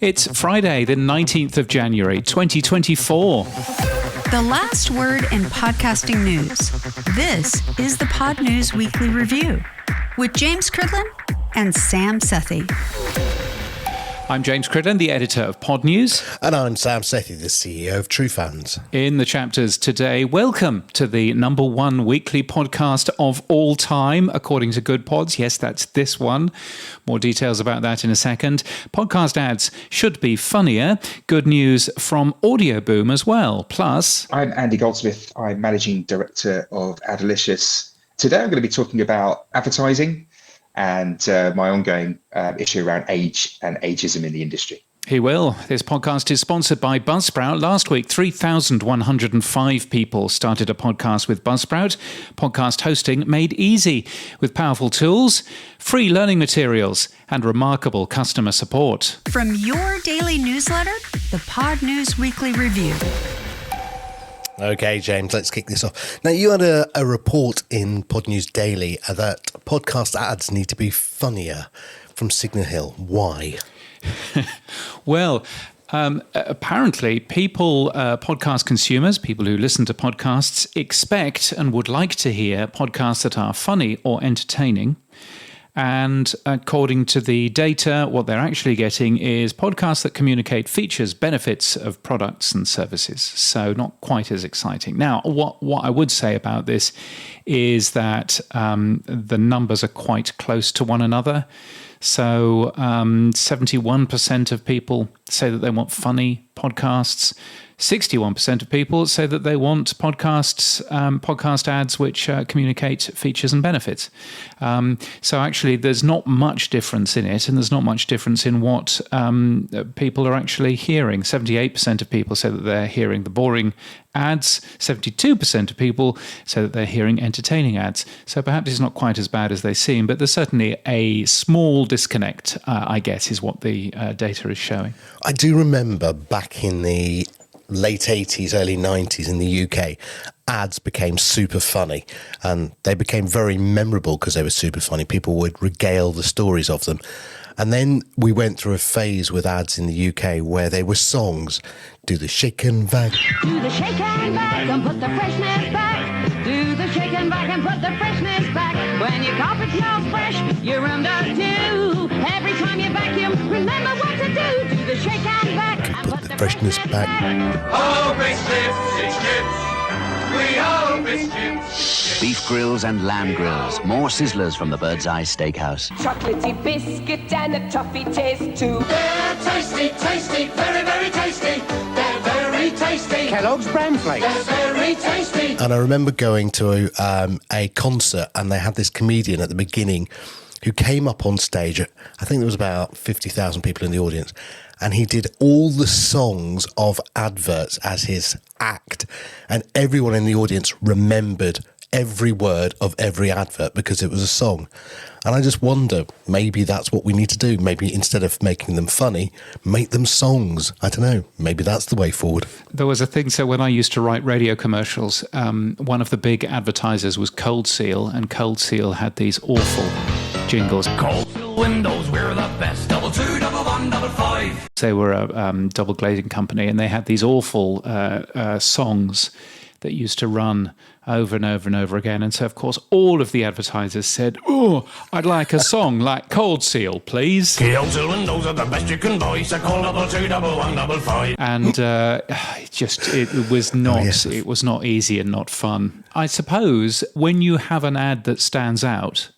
It's Friday, the 19th of January, 2024. The last word in podcasting news. This is the Pod News Weekly Review with James Cridland and Sam Sethi. I'm James Cridland, the editor of Pod News. And I'm Sam Sethi, the CEO of True Fans. In the chapters today, welcome to the number one weekly podcast of all time, according to Good Pods. Yes, that's this one. More details about that in a second. Podcast ads should be funnier. Good news from Audio Boom as well. Plus, I'm Andy Goldsmith. I'm managing director of Adelicious. Today I'm going to be talking about advertising and my ongoing issue around age and ageism in the industry. He will. This podcast is sponsored by Buzzsprout. Last week, 3,105 people started a podcast with Buzzsprout. Podcast hosting made easy with powerful tools, free learning materials, and remarkable customer support. From your daily newsletter, the Pod News Weekly Review. Okay, James, let's kick this off. Now, you had a report in Pod News Daily that podcast ads need to be funnier from Signal Hill. Why? Well, apparently people, podcast consumers, people who listen to podcasts, expect and would like to hear podcasts that are funny or entertaining. And according to the data, what they're actually getting is podcasts that communicate features, benefits of products and services. So not quite as exciting. Now, what I would say about this is that the numbers are quite close to one another. So 71% of people say that they want funny podcasts. 61% of people say that they want podcast ads which communicate features and benefits. So actually, there's not much difference in it, and there's not much difference in what people are actually hearing. 78% of people say that they're hearing the boring ads. 72% of people say that they're hearing entertaining ads. So perhaps it's not quite as bad as they seem, but there's certainly a small disconnect, I guess, is what the data is showing. I do remember back in the late 80s, early 90s in the UK, ads became super funny, and they became very memorable because they were super funny. People would regale the stories of them. And then we went through a phase with ads in the UK where they were songs. Do the shake and vac. Do the shake and vac and put the freshness back. Do the shake and vac and put the freshness back. When your carpet smells fresh, your room does too. Every time you vacuum, remember what to do. Do the shake and vac and put the freshness back. Oh, it's chips. We hope it's chips. Beef grills and lamb grills. More sizzlers from the Bird's Eye Steakhouse. Chocolatey biscuit and a toffee taste too. They're tasty, tasty, very, very tasty. They're very tasty. Kellogg's Bran Flakes. They're very tasty. And I remember going to a concert, and they had this comedian at the beginning who came up on stage. I think there was about 50,000 people in the audience. And he did all the songs of adverts as his act. And everyone in the audience remembered every word of every advert because it was a song. And I just wonder, maybe that's what we need to do. Maybe instead of making them funny, make them songs. I don't know. Maybe that's the way forward. There was a thing, so when I used to write radio commercials, one of the big advertisers was Cold Seal, and Cold Seal had these awful jingles. Cold Seal windows, we're the best. 22, 1, 5. They were a double glazing company, and they had these awful songs that used to run over and over and over again. And so, of course, all of the advertisers said, "Oh, I'd like a song like Cold Seal, please." Cold Seal windows are the best you can buy. So call 22, 1, 5. And it was not it was not easy and not fun. I suppose when you have an ad that stands out,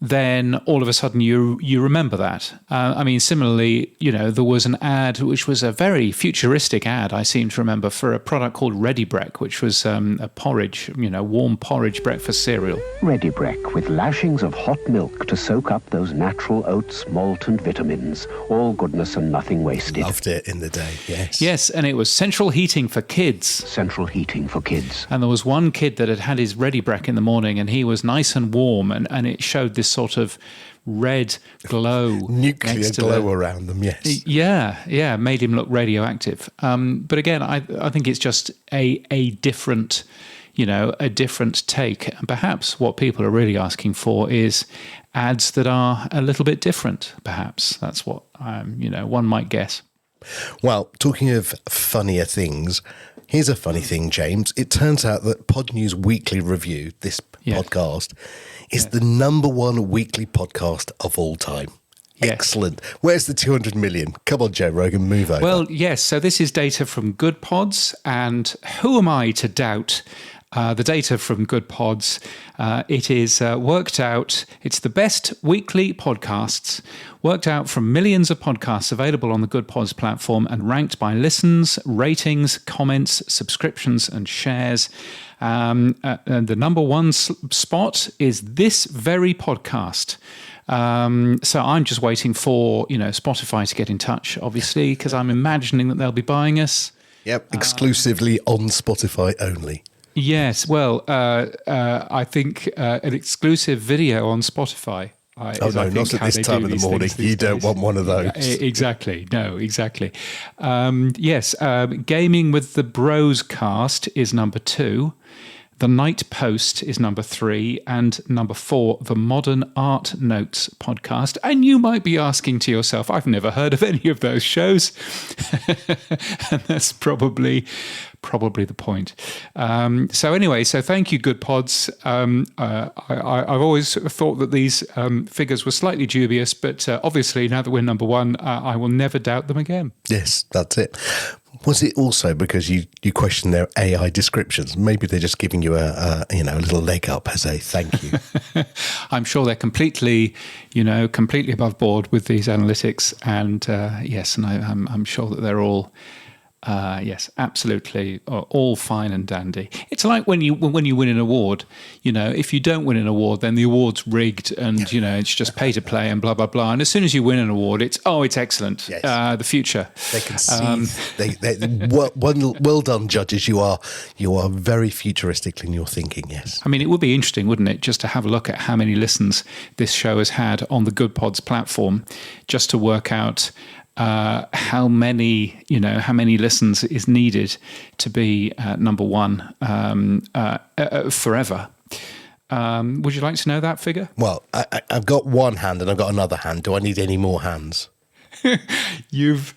then all of a sudden you remember that. I mean, similarly, there was an ad which was a very futuristic ad, I seem to remember, for a product called Ready Brek, which was a porridge, warm porridge breakfast cereal. Ready Brek, with lashings of hot milk to soak up those natural oats, malt and vitamins. All goodness and nothing wasted. Loved it in the day, yes. Yes, and it was central heating for kids. Central heating for kids. And there was one kid that had his Ready Brek in the morning, and he was nice and warm, and it showed this sort of red glow. Nuclear glow around them, yes. Yeah, made him look radioactive. But again, I think it's just a different, a different take. And perhaps what people are really asking for is ads that are a little bit different, perhaps. That's what, one might guess. Well, talking of funnier things, here's a funny thing, James. It turns out that Pod News Weekly Review, this podcast, is the number one weekly podcast of all time. Yes. Excellent. Where's the 200 million? Come on, Joe Rogan, move over. Well, yes. So this is data from Good Pods, and who am I to doubt the data from Good Pods? It is worked out. It's the best weekly podcasts worked out from millions of podcasts available on the Good Pods platform and ranked by listens, ratings, comments, subscriptions, and shares. And the number one spot is this very podcast. So I'm just waiting for, Spotify to get in touch, obviously, because I'm imagining that they'll be buying us. Yep, exclusively on Spotify only. Yes, well, I think an exclusive video on Spotify. Not at this time of the morning. You don't want one of those. Exactly. No, exactly. Yes, Gaming with the Bros cast is number 2. The Night Post is number 3, and number 4, the Modern Art Notes podcast. And you might be asking to yourself, I've never heard of any of those shows. And that's probably the point. So thank you, Good Pods. I've always thought that these figures were slightly dubious, but obviously now that we're number one, I will never doubt them again. Yes, that's it. Was it also because you question their AI descriptions? Maybe they're just giving you a little leg up as a thank you. I'm sure they're completely above board with these analytics, and yes, and I'm sure that they're all. Yes, absolutely, all fine and dandy. It's like when you win an award. If you don't win an award, then the award's rigged, and it's just pay to play and blah blah blah. And as soon as you win an award, it's excellent. Yes. The future. They can see. Well done, judges. You are very futuristic in your thinking. Yes. I mean, it would be interesting, wouldn't it, just to have a look at how many listens this show has had on the Good Pods platform, just to work out. How many listens is needed to be number one forever? Would you like to know that figure? Well, I've got one hand and I've got another hand. Do I need any more hands? You've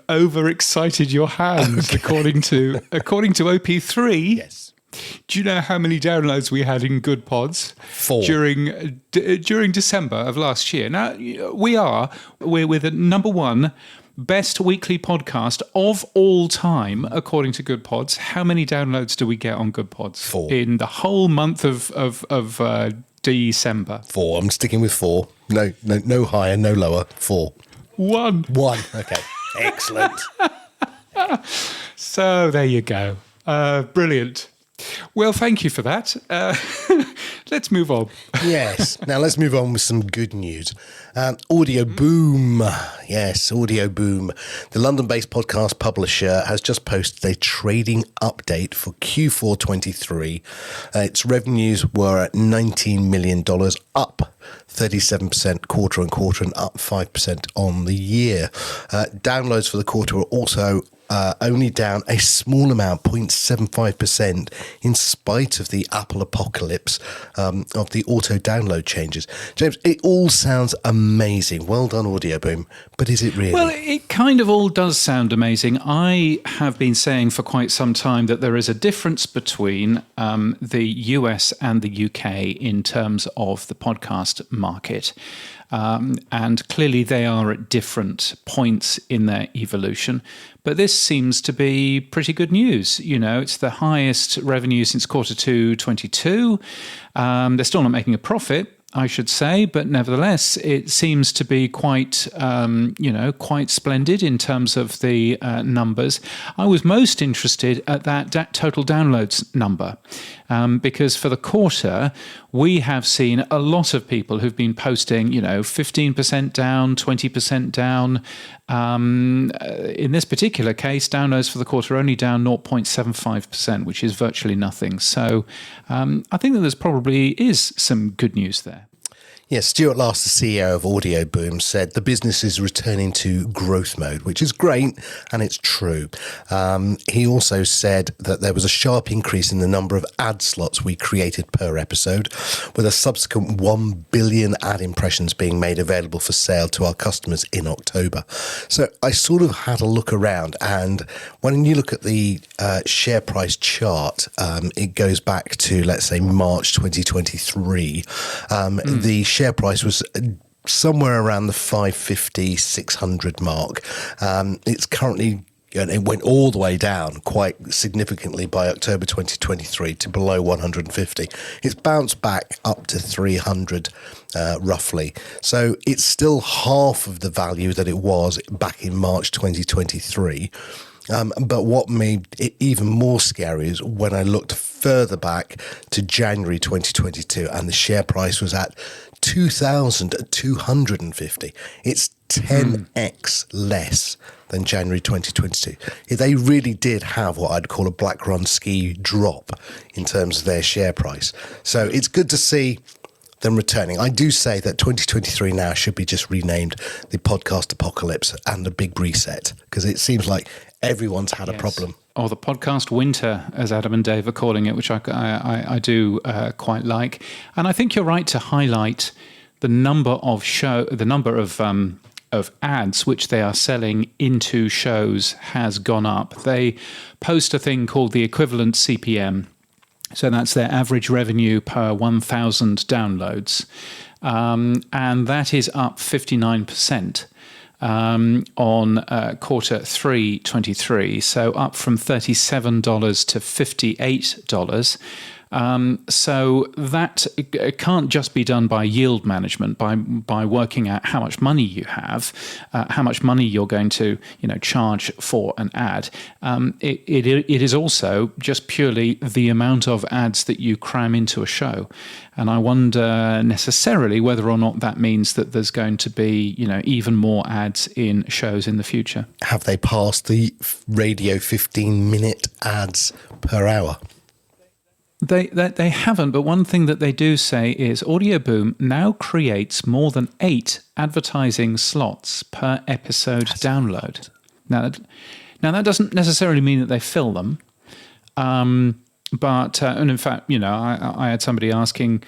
overexcited your hands, okay. according to OP3. Yes. Do you know how many downloads we had in Good Pods? 4 during December of last year. Now we're the number one best weekly podcast of all time, according to Good Pods. How many downloads do we get on Good Pods 4 in the whole month of December? 4. I'm sticking with 4. No higher, no lower. 4. 1. Okay, excellent. So there you go. Brilliant. Well, thank you for that. Let's move on. Yes. Now let's move on with some good news. Audio Boom. Yes, Audio Boom. The London-based podcast publisher has just posted a trading update for Q4 23. Its revenues were at $19 million, up 37% quarter on quarter and up 5% on the year. Downloads for the quarter were also only down a small amount, 0.75%, in spite of the Apple apocalypse of the auto download changes. James, it all sounds amazing. Well done, Audio Boom. But is it really? Well, it kind of all does sound amazing. I have been saying for quite some time that there is a difference between the US and the UK in terms of the podcast market. And clearly they are at different points in their evolution. But this seems to be pretty good news. It's the highest revenue since quarter 2 22. They're still not making a profit, I should say, but nevertheless, it seems to be quite splendid in terms of the numbers. I was most interested at that total downloads number because for the quarter, we have seen a lot of people who've been posting, 15% down, 20% down. In this particular case, downloads for the quarter are only down 0.75%, which is virtually nothing. So I think that there's probably is some good news there. Yes, Stuart Last, the CEO of Audio Boom, said the business is returning to growth mode, which is great, and it's true. He also said that there was a sharp increase in the number of ad slots we created per episode, with a subsequent 1 billion ad impressions being made available for sale to our customers in October. So I sort of had a look around, and when you look at the share price chart, it goes back to, let's say, March 2023. The share price was somewhere around the 550, 600 mark. It's currently, and it went all the way down quite significantly by October 2023 to below 150. It's bounced back up to 300 roughly. So it's still half of the value that it was back in March 2023. But what made it even more scary is when I looked further back to January 2022 and the share price was at 2,250. It's 10x less than January 2022. They really did have what I'd call a black run ski drop in terms of their share price. So it's good to see them returning. I do say that 2023 now should be just renamed the podcast apocalypse and the big reset, because it seems like everyone's had a problem. Or the podcast winter, as Adam and Dave are calling it, which I do quite like. And I think you're right to highlight the number of ads which they are selling into shows has gone up. They post a thing called the equivalent CPM. So that's their average revenue per 1,000 downloads. And that is up 59%. On quarter 3 23, so up from $37 to $58. So that it can't just be done by yield management, by working out how much money you have, how much money you're going to charge for an ad. It is also just purely the amount of ads that you cram into a show. And I wonder necessarily whether or not that means that there's going to be, even more ads in shows in the future. Have they passed the radio 15-minute ads per hour? They haven't, but one thing that they do say is Audio Boom now creates more than 8 advertising slots per episode download. Now that doesn't necessarily mean that they fill them. But and in fact, I had somebody asking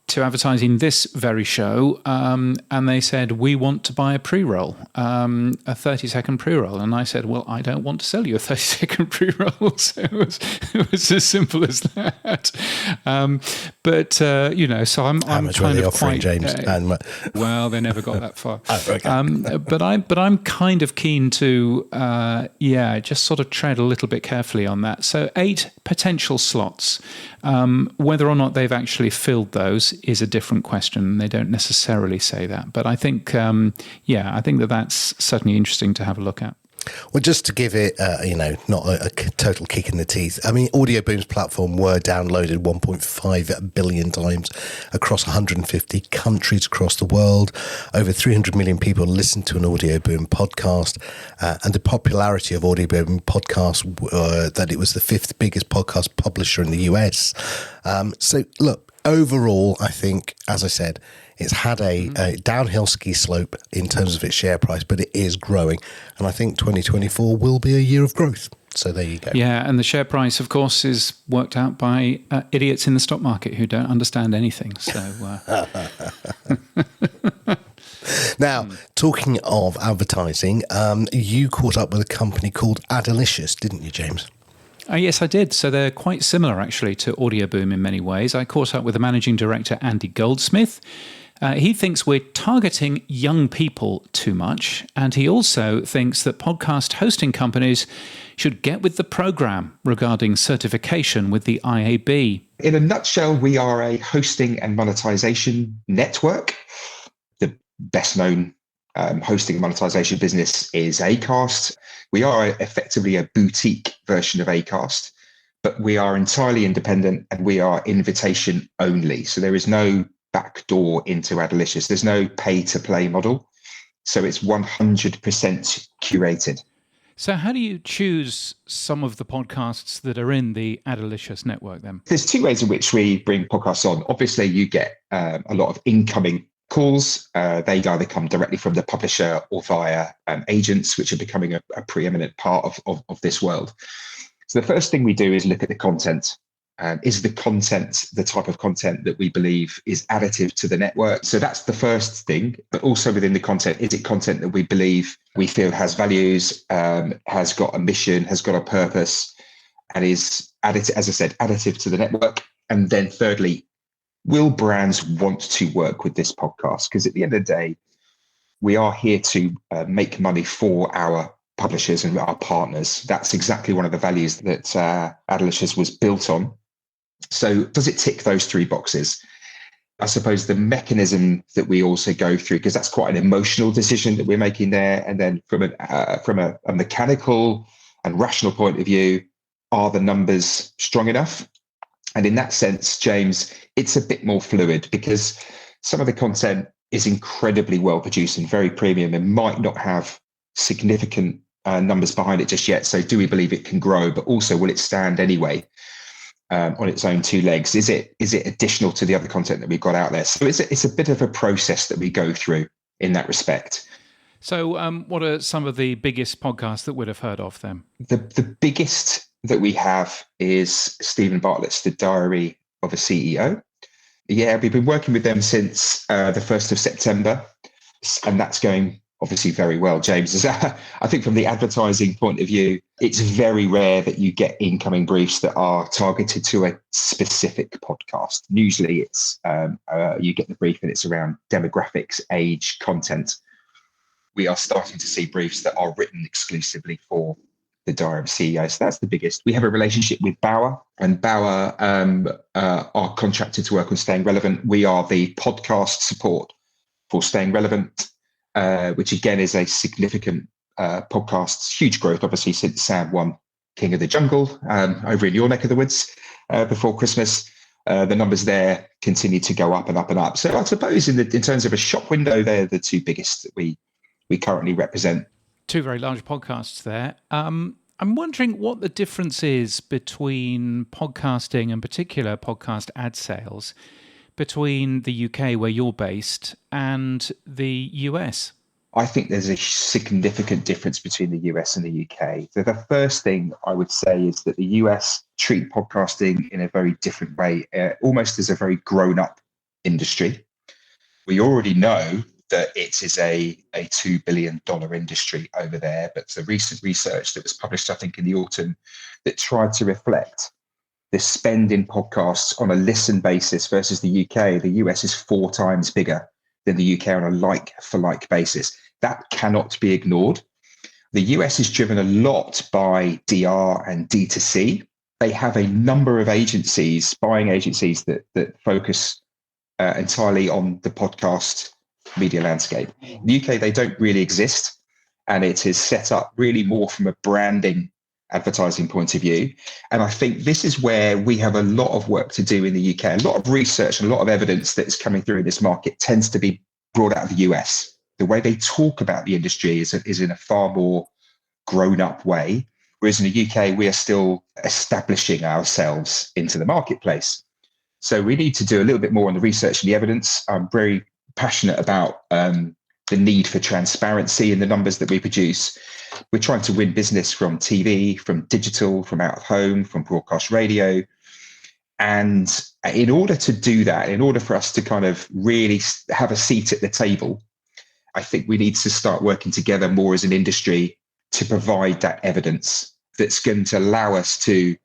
to advertise in this very show, and they said, we want to buy a pre-roll, a 30-second pre-roll. And I said, well, I don't want to sell you a 30-second pre-roll. So it was as simple as that. So I'm kind of quite... James? Well, they never got that far. Oh, okay. But I'm kind of keen to, just sort of tread a little bit carefully on that. So 8 potential slots. Whether or not they've actually filled those is a different question. They don't necessarily say that. But I think, I think that's certainly interesting to have a look at. Well, just to give it, not a total kick in the teeth. I mean, Audio Boom's platform were downloaded 1.5 billion times across 150 countries across the world. Over 300 million people listen to an Audio Boom podcast. And the popularity of Audio Boom podcasts, that it was the 5th biggest podcast publisher in the US. So, look, overall, I think, as I said, it's had a downhill ski slope in terms of its share price, but it is growing. And I think 2024 will be a year of growth. So there you go. Yeah, and the share price, of course, is worked out by idiots in the stock market who don't understand anything. So Now, talking of advertising, you caught up with a company called Adelicious, didn't you, James? Yes, I did. So they're quite similar, actually, to Audio Boom in many ways. I caught up with the managing director, Andy Goldsmith. He thinks we're targeting young people too much. And he also thinks that podcast hosting companies should get with the program regarding certification with the IAB. In a nutshell, we are a hosting and monetization network. The best known hosting and monetization business is Acast. We are effectively a boutique version of Acast, but we are entirely independent and we are invitation only. So there is no back door into Adelicious. There's no pay to play model. So it's 100% curated. So how do you choose some of the podcasts that are in the Adelicious network then? There's 2 ways in which we bring podcasts on. Obviously, you get a lot of incoming calls. They either come directly from the publisher or via agents, which are becoming a preeminent part of this world. So the first thing we do is look at the content. Is the content the type of content that we believe is additive to the network? So that's the first thing. But also within the content, is it content that we feel has values, has got a mission, has got a purpose, and is additive, as I said, additive to the network? And then thirdly, will brands want to work with this podcast? Because at the end of the day, we are here to make money for our publishers and our partners. That's exactly one of the values that Adelicious was built on. So does it tick those three boxes? I suppose the mechanism that we also go through, because that's quite an emotional decision that we're making there. And then from a mechanical and rational point of view, are the numbers strong enough? And in that sense, James, it's a bit more fluid because some of the content is incredibly well produced and very premium and might not have significant numbers behind it just yet. So do we believe it can grow, but also will it stand anyway? On its own two legs? Is it additional to the other content that we've got out there? So it's a bit of a process that we go through in that respect. So what are some of the biggest podcasts that we'd have heard of them? The biggest that we have is Stephen Bartlett's The Diary of a CEO. Yeah, we've been working with them since the 1st of September, and that's going obviously very well, James. I think from the advertising point of view, it's very rare that you get incoming briefs that are targeted to a specific podcast. Usually it's you get the brief and it's around demographics, age, content. We are starting to see briefs that are written exclusively for the Diary of a CEO. So that's the biggest. We have a relationship with Bauer, and Bauer are contracted to work on Staying Relevant. We are the podcast support for Staying Relevant, which again is a significant podcast, huge growth, obviously, since Sam won King of the Jungle over in your neck of the woods before Christmas. The numbers there continue to go up and up and up. So I suppose in terms of a shop window, they're the two biggest that we currently represent. Two very large podcasts there. I'm wondering what the difference is between podcasting, in particular podcast ad sales, between the UK, where you're based, and the US? I think there's a significant difference between the US and the UK. So the first thing I would say is that the US treat podcasting in a very different way, almost as a very grown-up industry. We already know that it is a $2 billion industry over there, but the recent research that was published, I think, in the autumn, that tried to reflect the spend in podcasts on a listen basis versus the UK. The US is 4 times bigger than the UK on a like-for-like basis. That cannot be ignored. The US is driven a lot by DR and D2C. They have a number of agencies, buying agencies that focus entirely on the podcast media landscape. In the UK, they don't really exist, and it is set up really more from a branding advertising point of view. And I think this is where we have a lot of work to do in the UK. A lot of research and a lot of evidence that is coming through in this market tends to be brought out of the US. The way they talk about the industry is in a far more grown-up way, whereas in the UK, we are still establishing ourselves into the marketplace. So we need to do a little bit more on the research and the evidence. I'm very passionate about the need for transparency in the numbers that we produce. We're trying to win business from TV, from digital, from out of home, from broadcast radio. And in order to do that, in order for us to kind of really have a seat at the table, I think we need to start working together more as an industry to provide that evidence that's going to allow us to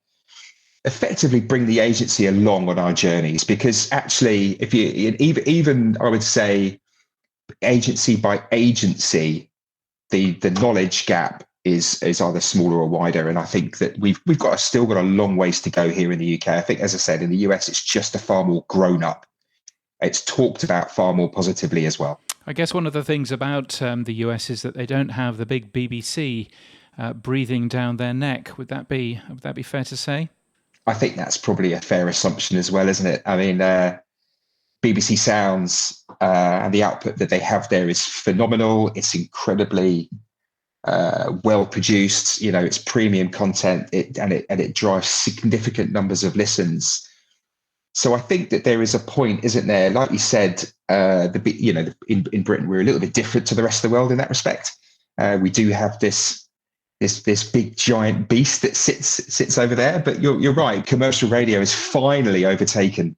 effectively bring the agency along on our journeys. Because actually, if you even I would say agency by agency, the knowledge gap is either smaller or wider. And I think that we've still got a long ways to go here in the UK. I think, as I said, in the US, it's just a far more grown up. It's talked about far more positively as well. I guess one of the things about the US is that they don't have the big BBC breathing down their neck. Would that be fair to say? I think that's probably a fair assumption as well, isn't it? I mean, BBC Sounds and the output that they have there is phenomenal. It's incredibly well produced. You know, it's premium content, and it drives significant numbers of listens. So I think that there is a point, isn't there? Like you said, in Britain, we're a little bit different to the rest of the world in that respect. We do have this big giant beast that sits over there. But you're right. Commercial radio has finally overtaken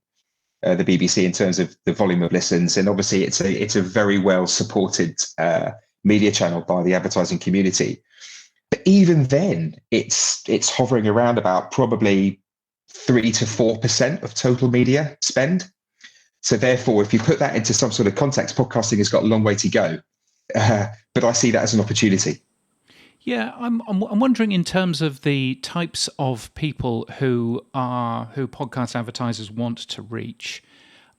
the BBC in terms of the volume of listens, and obviously it's a very well supported media channel by the advertising community. But even then, it's hovering around about probably 3 to 4% of total media spend. So therefore, if you put that into some sort of context, podcasting has got a long way to go. But I see that as an opportunity. Yeah, I'm wondering in terms of the types of people who podcast advertisers want to reach.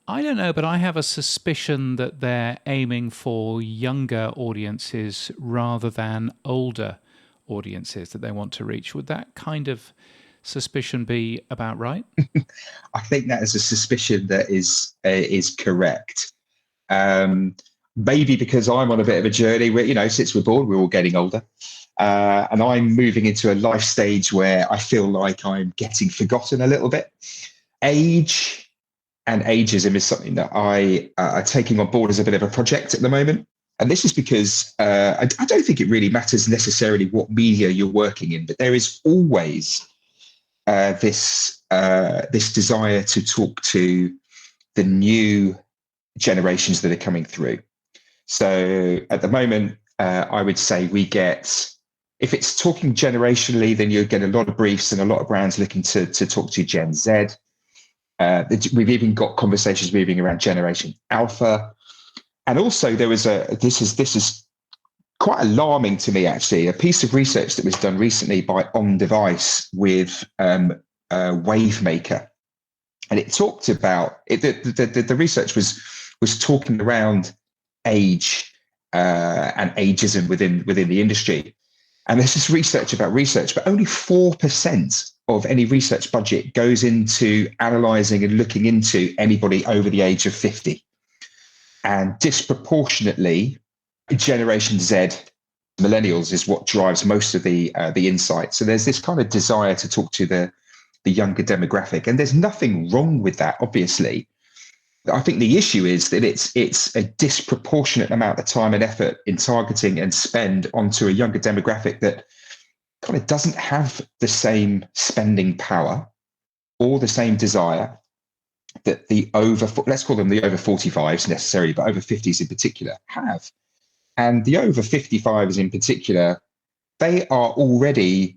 I don't know, but I have a suspicion that they're aiming for younger audiences rather than older audiences that they want to reach. Would that kind of suspicion be about right? I think that is a suspicion that is correct. Maybe because I'm on a bit of a journey where, since we're born, we're all getting older. And I'm moving into a life stage where I feel like I'm getting forgotten a little bit. Age and ageism is something that I are taking on board as a bit of a project at the moment. And this is because I don't think it really matters necessarily what media you're working in, but there is always this desire to talk to the new generations that are coming through. So at the moment, I would say we get, if it's talking generationally, then you get a lot of briefs and a lot of brands looking to talk to Gen Z. We've even got conversations moving around Generation Alpha. And also there was this is quite alarming to me, actually, a piece of research that was done recently by On Device with Wavemaker. And it talked about, the research was talking around age and ageism within the industry. And there's this research about research, but only 4% of any research budget goes into analysing and looking into anybody over the age of 50. And disproportionately, Generation Z, millennials, is what drives most of the insight. So there's this kind of desire to talk to the younger demographic, and there's nothing wrong with that, obviously. I think the issue is that it's a disproportionate amount of time and effort in targeting and spend onto a younger demographic that kind of doesn't have the same spending power or the same desire that let's call them the over 45s necessarily, but over 50s in particular have. And the over 55s in particular, they are already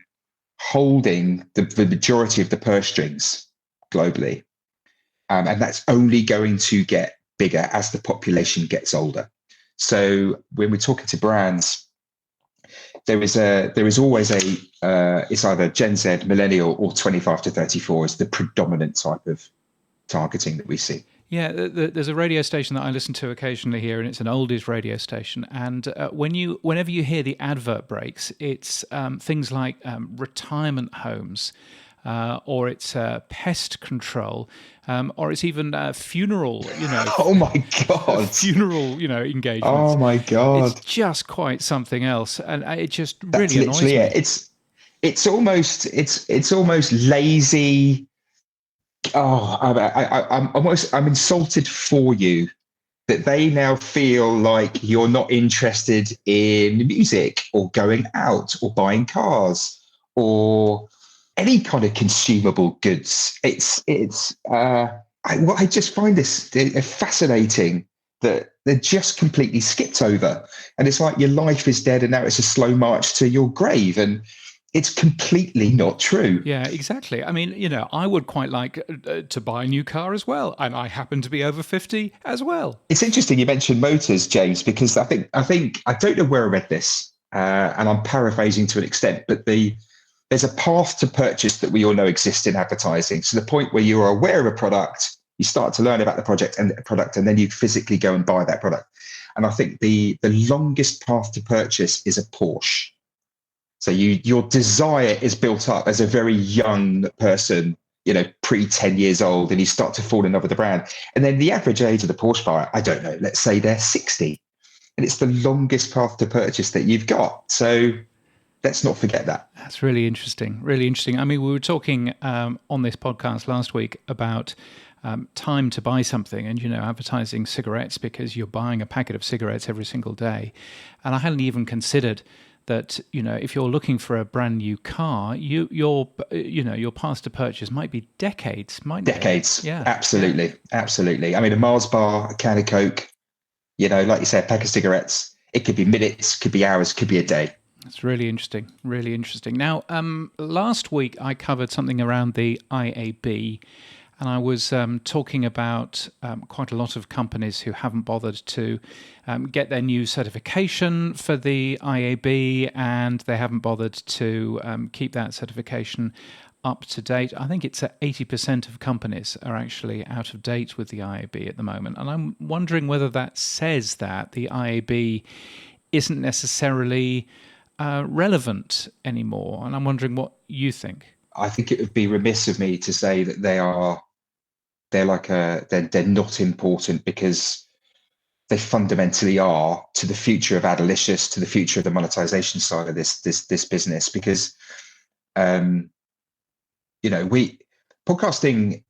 holding the majority of the purse strings globally. And that's only going to get bigger as the population gets older. So when we're talking to brands, there is always it's either Gen Z, millennial, or 25 to 34 is the predominant type of targeting that we see. Yeah, there's a radio station that I listen to occasionally here, and it's an oldies radio station. And whenever you hear the advert breaks, it's things like retirement homes, or it's pest control, or it's even funeral. Oh my God! Funeral, engagements. Oh my God! It's just quite something else, and it just really That's annoys me. It. It's almost lazy. Oh, I'm insulted for you that they now feel like you're not interested in music or going out or buying cars or any kind of consumable goods. I just find this fascinating that they're just completely skipped over, and it's like your life is dead and now it's a slow march to your grave, and it's completely not true. Yeah, exactly. I mean, I would quite like to buy a new car as well, and I happen to be over 50 as well. It's interesting you mentioned motors, James, because I don't know where I read this, and I'm paraphrasing to an extent, but there's a path to purchase that we all know exists in advertising. So the point where you are aware of a product, you start to learn about the product, and then you physically go and buy that product. And I think the longest path to purchase is a Porsche. So your desire is built up as a very young person, pre 10 years old, and you start to fall in love with the brand. And then the average age of the Porsche buyer, I don't know, let's say they're 60. And it's the longest path to purchase that you've got. So let's not forget that. That's really interesting. Really interesting. I mean, we were talking on this podcast last week about time to buy something, and advertising cigarettes because you're buying a packet of cigarettes every single day. And I hadn't even considered that if you're looking for a brand new car, your path to purchase might be decades, mightn't it? Decades. Yeah, absolutely. I mean, a Mars bar, a can of Coke, like you say, a pack of cigarettes. It could be minutes, could be hours, could be a day. That's really interesting. Really interesting. Now, last week I covered something around the IAB, and I was talking about quite a lot of companies who haven't bothered to get their new certification for the IAB, and they haven't bothered to keep that certification up to date. I think it's 80% of companies are actually out of date with the IAB at the moment. And I'm wondering whether that says that the IAB isn't necessarily relevant anymore. And I'm wondering what you think. I think it would be remiss of me to say that they're not important, because they fundamentally are to the future of Adelicious, to the future of the monetization side of this business. Because podcasting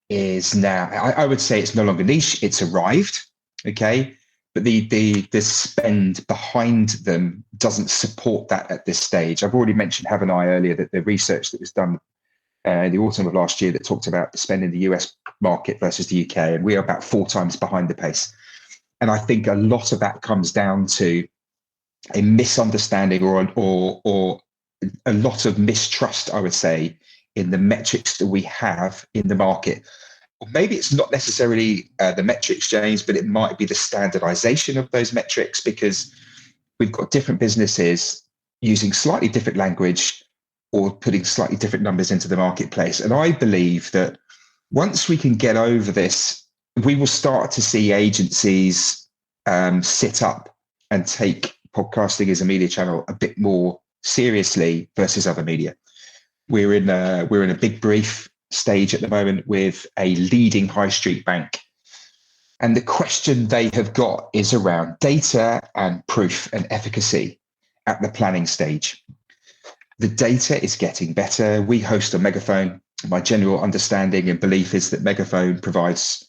is now, I would say it's no longer niche, it's arrived, okay? But the spend behind them doesn't support that at this stage. I've already mentioned, haven't I, earlier, that the research that was done in the autumn of last year that talked about the spend in the US market versus the UK, and we are about 4 times behind the pace. And I think a lot of that comes down to a misunderstanding or a lot of mistrust, I would say, in the metrics that we have in the market. Or maybe it's not necessarily the metrics, James, but it might be the standardization of those metrics, because we've got different businesses using slightly different language or putting slightly different numbers into the marketplace. And I believe that once we can get over this, we will start to see agencies sit up and take podcasting as a media channel a bit more seriously versus other media. We're in a big brief stage at the moment with a leading high street bank. And the question they have got is around data and proof and efficacy at the planning stage. The data is getting better. We host on Megaphone. My general understanding and belief is that Megaphone provides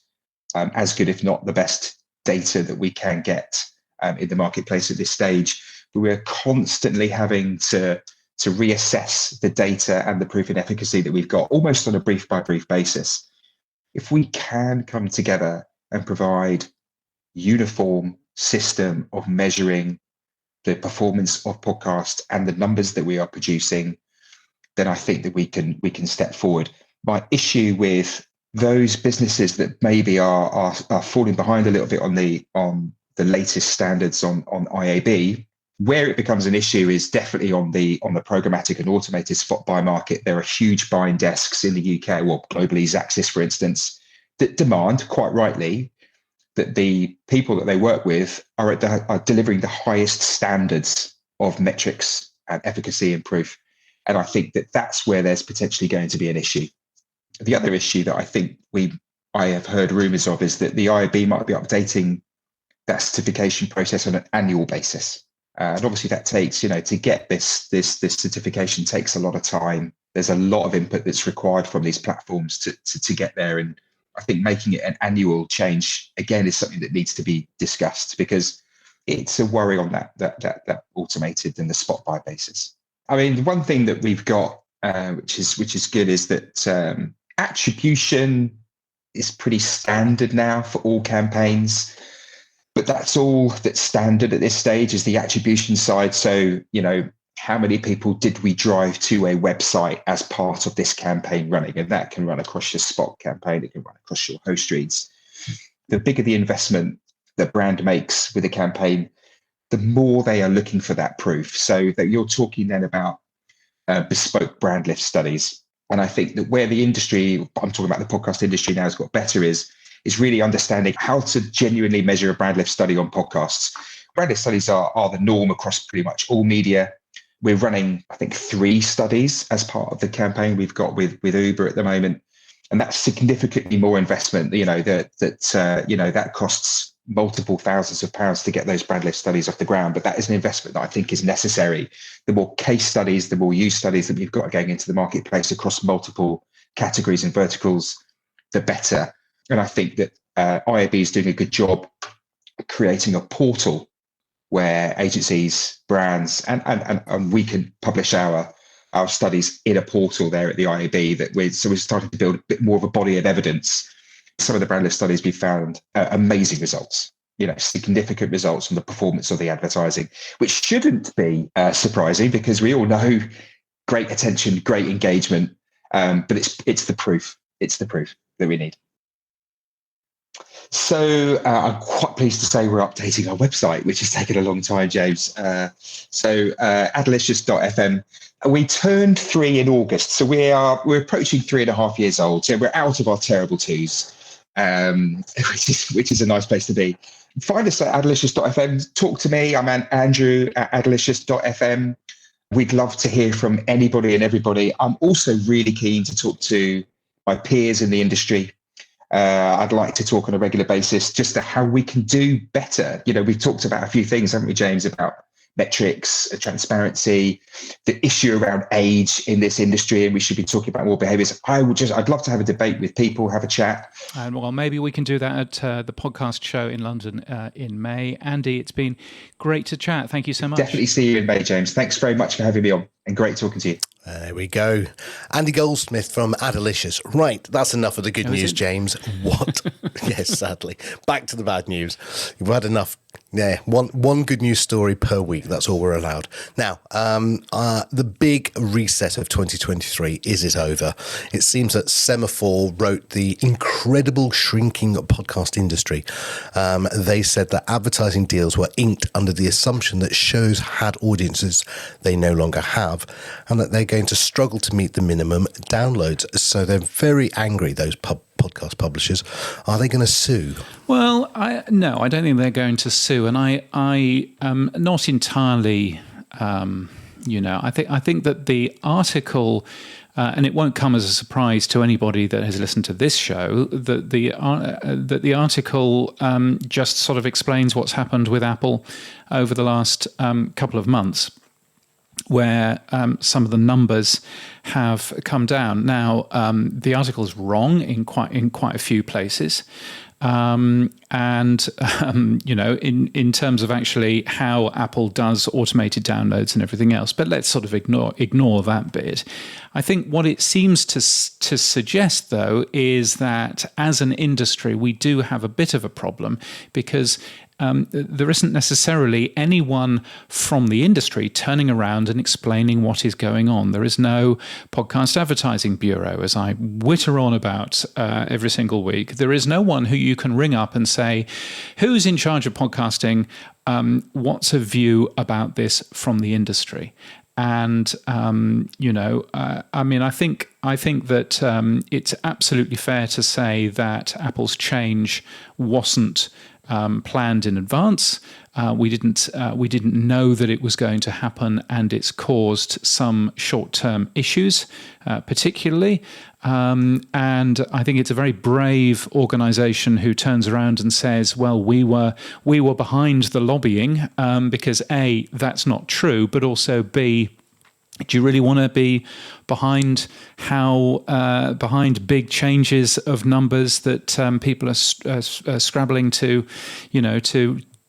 as good, if not the best, data that we can get in the marketplace at this stage. But we're constantly having to reassess the data and the proof and efficacy that we've got, almost on a brief by brief basis. If we can come together and provide uniform system of measuring the performance of podcast and the numbers that we are producing, then I think that we can step forward. My issue with those businesses that maybe are falling behind a little bit on the latest standards on IAB, where it becomes an issue is definitely on the programmatic and automated spot buy market. There are huge buying desks in the UK, well, globally, Xaxis, for instance, that demand, quite rightly, that the people that they work with are delivering the highest standards of metrics and efficacy and proof. And I think that that's where there's potentially going to be an issue. The other issue that I think I have heard rumours of is that the IAB might be updating that certification process on an annual basis. And obviously that takes, to get this certification takes a lot of time. There's a lot of input that's required from these platforms to get there. And I think making it an annual change, again, is something that needs to be discussed, because it's a worry on that automated and the spot buy basis. I mean, the one thing that we've got, which is good, is that attribution is pretty standard now for all campaigns. But that's all that's standard at this stage, is the attribution side. So, how many people did we drive to a website as part of this campaign running? And that can run across your spot campaign. It can run across your host reads. The bigger the investment that brand makes with a campaign, the more they are looking for that proof. So that you're talking then about bespoke brand lift studies. And I think that where the industry, I'm talking about the podcast industry now, has got better is really understanding how to genuinely measure a brand lift study on podcasts. Brand lift studies are the norm across pretty much all media. We're running, I think, 3 studies as part of the campaign we've got with Uber at the moment. And that's significantly more investment, that costs multiple thousands of pounds to get those brand lift studies off the ground. But that is an investment that I think is necessary. The more case studies, the more use studies that we've got going into the marketplace across multiple categories and verticals, the better. And I think that IAB is doing a good job creating a portal where agencies, brands, and we can publish our studies in a portal there at the IAB. So we're starting to build a bit more of a body of evidence. Some of the brand lift studies we found amazing results, significant results on the performance of the advertising, which shouldn't be surprising because we all know great attention, great engagement, but it's the proof. It's the proof that we need. So I'm quite pleased to say we're updating our website, which has taken a long time, James. Adelicious.fm. We turned 3 in August, so we're approaching 3.5 years old. So we're out of our terrible 2s, which is a nice place to be. Find us at adelicious.fm. Talk to me. I'm Andrew at adelicious.fm. We'd love to hear from anybody and everybody. I'm also really keen to talk to my peers in the industry. I'd like to talk on a regular basis just to how we can do better. We've talked about a few things, haven't we, James, about metrics, transparency, the issue around age in this industry, and we should be talking about more behaviours. I'd love to have a debate with people, have a chat. And well, maybe we can do that at the podcast show in London in May. Andy, it's been great to chat. Thank you so much. Definitely see you in May, James. Thanks very much for having me on, and great talking to you. There we go. Andy Goldsmith from Adelicious. Right, that's enough of the good news, James. What? Yes, sadly. Back to the bad news. You've had enough. Yeah, one good news story per week. That's all we're allowed. Now, the big reset of 2023 is over. It seems that Semaphore wrote the incredible shrinking podcast industry. They said that advertising deals were inked under the assumption that shows had audiences they no longer have, and that they're going to struggle to meet the minimum downloads. So they're very angry, those podcast publishers. Are they going to sue? Well, no, I don't think they're going to sue, and I am not entirely. I think that the article, and it won't come as a surprise to anybody that has listened to this show, that the article just sort of explains what's happened with Apple over the last couple of months, where some of the numbers have come down. Now, the article is wrong in quite a few places, in terms of actually how Apple does automated downloads and everything else. But let's sort of ignore that bit. I think what it seems to suggest, though, is that as an industry, we do have a bit of a problem because there isn't necessarily anyone from the industry turning around and explaining what is going on. There is no podcast advertising bureau, as I witter on about every single week. There is no one who you can ring up and say, who's in charge of podcasting? What's a view about this from the industry? And, I think that it's absolutely fair to say that Apple's change wasn't planned in advance. We didn't know that it was going to happen, and it's caused some short-term issues, particularly. And I think it's a very brave organisation who turns around and says, "Well, we were behind the lobbying," because A, that's not true, but also B, do you really want to be behind big changes of numbers that people are scrabbling to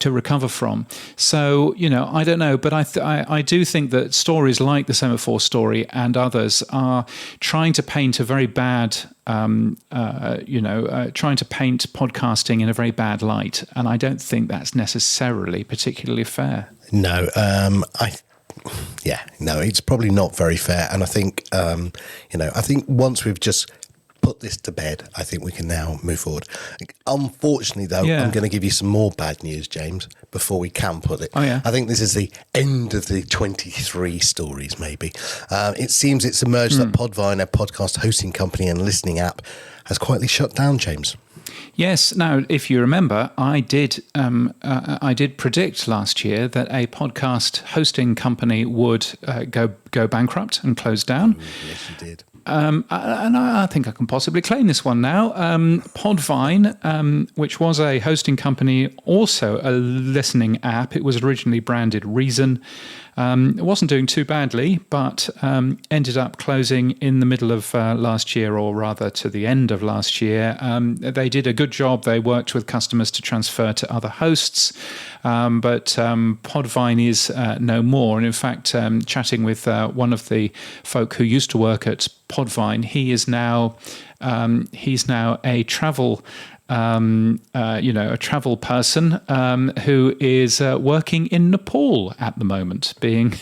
recover from? So, I don't know, but I do think that stories like the Semaphore story and others are trying to paint a very bad, trying to paint podcasting in a very bad light, and I don't think that's necessarily particularly fair. No, it's probably not very fair. And I think, I think once we've just put this to bed, I think we can now move forward. Unfortunately, though, I'm going to give you some more bad news, James, before we can put it. Oh, yeah. I think this is the end of the 23 stories, maybe. It seems it's emerged that Podvine, a podcast hosting company and listening app, has quietly shut down, James. Yes. Now, if you remember, I did predict last year that a podcast hosting company would go bankrupt and close down. Yes, you did. And I think I can possibly claim this one now. Podvine, which was a hosting company, also a listening app. It was originally branded Reason. It wasn't doing too badly, but ended up closing in the middle of last year, or rather to the end of last year. They did a good job. They worked with customers to transfer to other hosts, but Podvine is no more. And in fact, chatting with one of the folk who used to work at Podvine, he's now a travel a travel person who is working in Nepal at the moment, being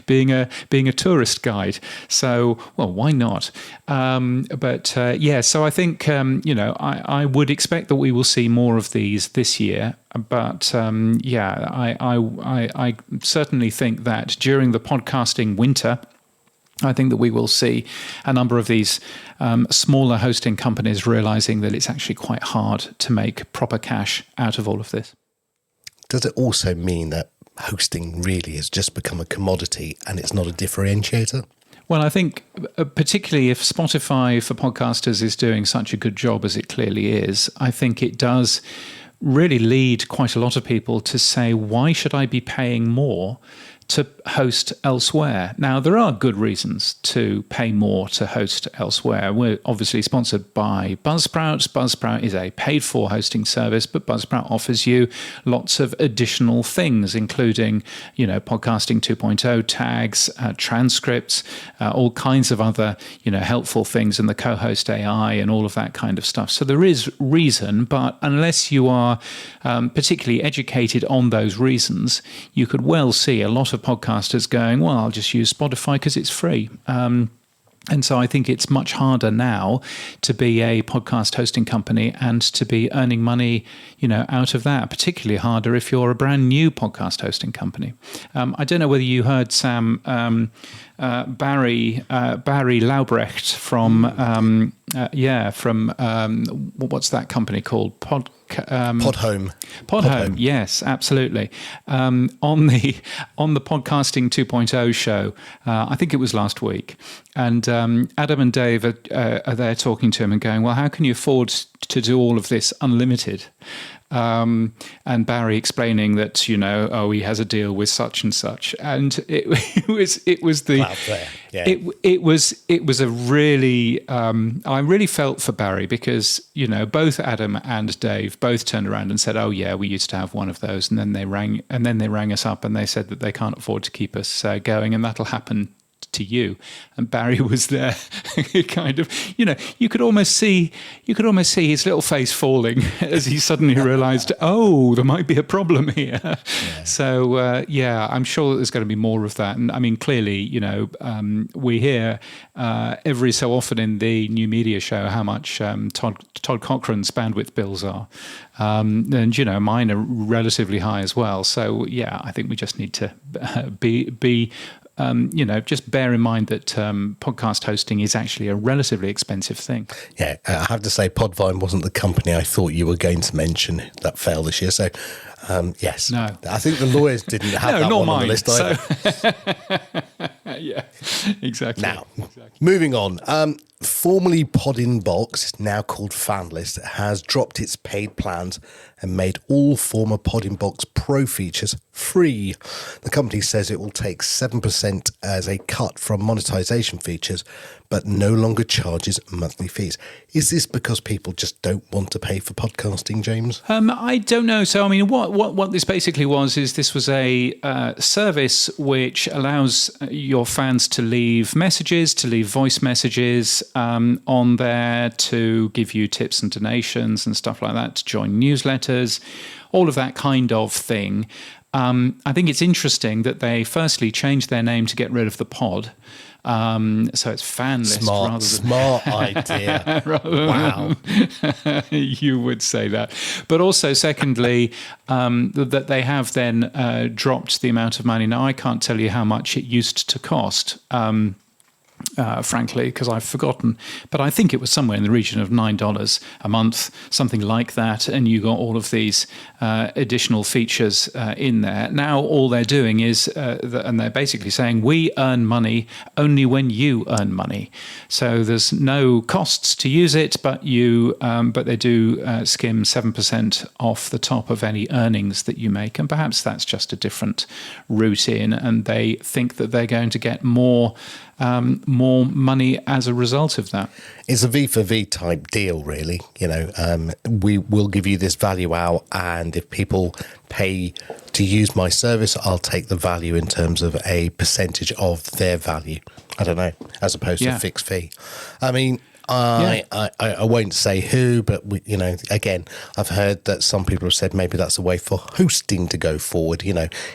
being a tourist guide. So, well, why not? So I think I would expect that we will see more of these this year. But I certainly think that during the podcasting winter, I think that we will see a number of these smaller hosting companies realizing that it's actually quite hard to make proper cash out of all of this. Does it also mean that hosting really has just become a commodity and it's not a differentiator? Well, I think particularly if Spotify for podcasters is doing such a good job as it clearly is, I think it does really lead quite a lot of people to say, why should I be paying more to host elsewhere? Now, there are good reasons to pay more to host elsewhere. We're obviously sponsored by Buzzsprout. Buzzsprout is a paid-for hosting service, but Buzzsprout offers you lots of additional things, including, podcasting 2.0 tags, transcripts, all kinds of other, helpful things, and the co-host AI and all of that kind of stuff. So there is reason, but unless you are particularly educated on those reasons, you could well see a lot of podcasters going, well, I'll just use Spotify because it's free. And so I think it's much harder now to be a podcast hosting company and to be earning money, out of that, particularly harder if you're a brand new podcast hosting company. I don't know whether you heard, Sam, Barry Laubrecht from what's that company called? Podhome. Podhome, yes, absolutely. On the Podcasting 2.0 show, I think it was last week, and Adam and Dave are there talking to him and going, well, how can you afford to do all of this unlimited? And Barry explaining that, he has a deal with such and such, and it was a really I really felt for Barry because both Adam and Dave both turned around and said, oh yeah, we used to have one of those, and then they rang us up and they said that they can't afford to keep us going, and that'll happen to you. And Barry was there kind of, you could almost see his little face falling as he suddenly realized, oh, there might be a problem here. Yeah. So I'm sure that there's going to be more of that. And I mean, clearly, we hear every so often in the new media show how much Todd Cochran's bandwidth bills are. And mine are relatively high as well. So I think we just need to be just bear in mind that podcast hosting is actually a relatively expensive thing. Yeah, I have to say Podvine wasn't the company I thought you were going to mention that failed this year. So, yes. No. I think the lawyers didn't have that one on the list either. Yeah, exactly. Now, moving on. Formerly Podinbox, now called Fanlist, has dropped its paid plans and made all former Podinbox Pro features free. The company says it will take 7% as a cut from monetization features, but no longer charges monthly fees. Is this because people just don't want to pay for podcasting, James? I don't know. So, I mean, what this basically was is this was a service which allows your fans to leave messages, to leave voice messages on there, to give you tips and donations and stuff like that, to join newsletters, all of that kind of thing. I think it's interesting that they firstly changed their name to get rid of the pod. So it's Fanlist. Smart idea. Wow. You would say that. But also, secondly, that they have then dropped the amount of money. Now, I can't tell you how much it used to cost. frankly, because I've forgotten. But I think it was somewhere in the region of $9 a month, something like that. And you got all of these additional features in there. Now, all they're doing is, and they're basically saying, we earn money only when you earn money. So there's no costs to use it, but they do skim 7% off the top of any earnings that you make. And perhaps that's just a different route in, and they think that they're going to get more money as a result of that. It's a V for V type deal, really. We will give you this value out, and if people pay to use my service, I'll take the value in terms of a percentage of their value. I don't know, as opposed to a fixed fee. I mean, I won't say who, but again, I've heard that some people have said maybe that's a way for hosting to go forward.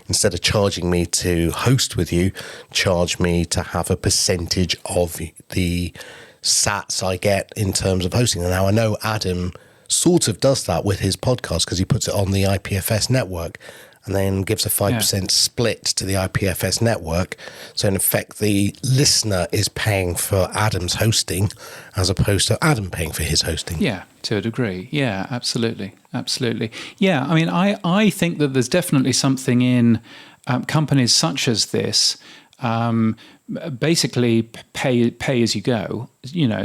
Instead of charging me to host with you, charge me to have a percentage of the sats I get in terms of hosting. And now I know Adam sort of does that with his podcast because he puts it on the IPFS network and then gives a 5% split to the IPFS network. So in effect, the listener is paying for Adam's hosting as opposed to Adam paying for his hosting. Yeah, to a degree. Yeah, absolutely. Absolutely. Yeah, I mean, I think that there's definitely something in companies such as this, basically pay as you go.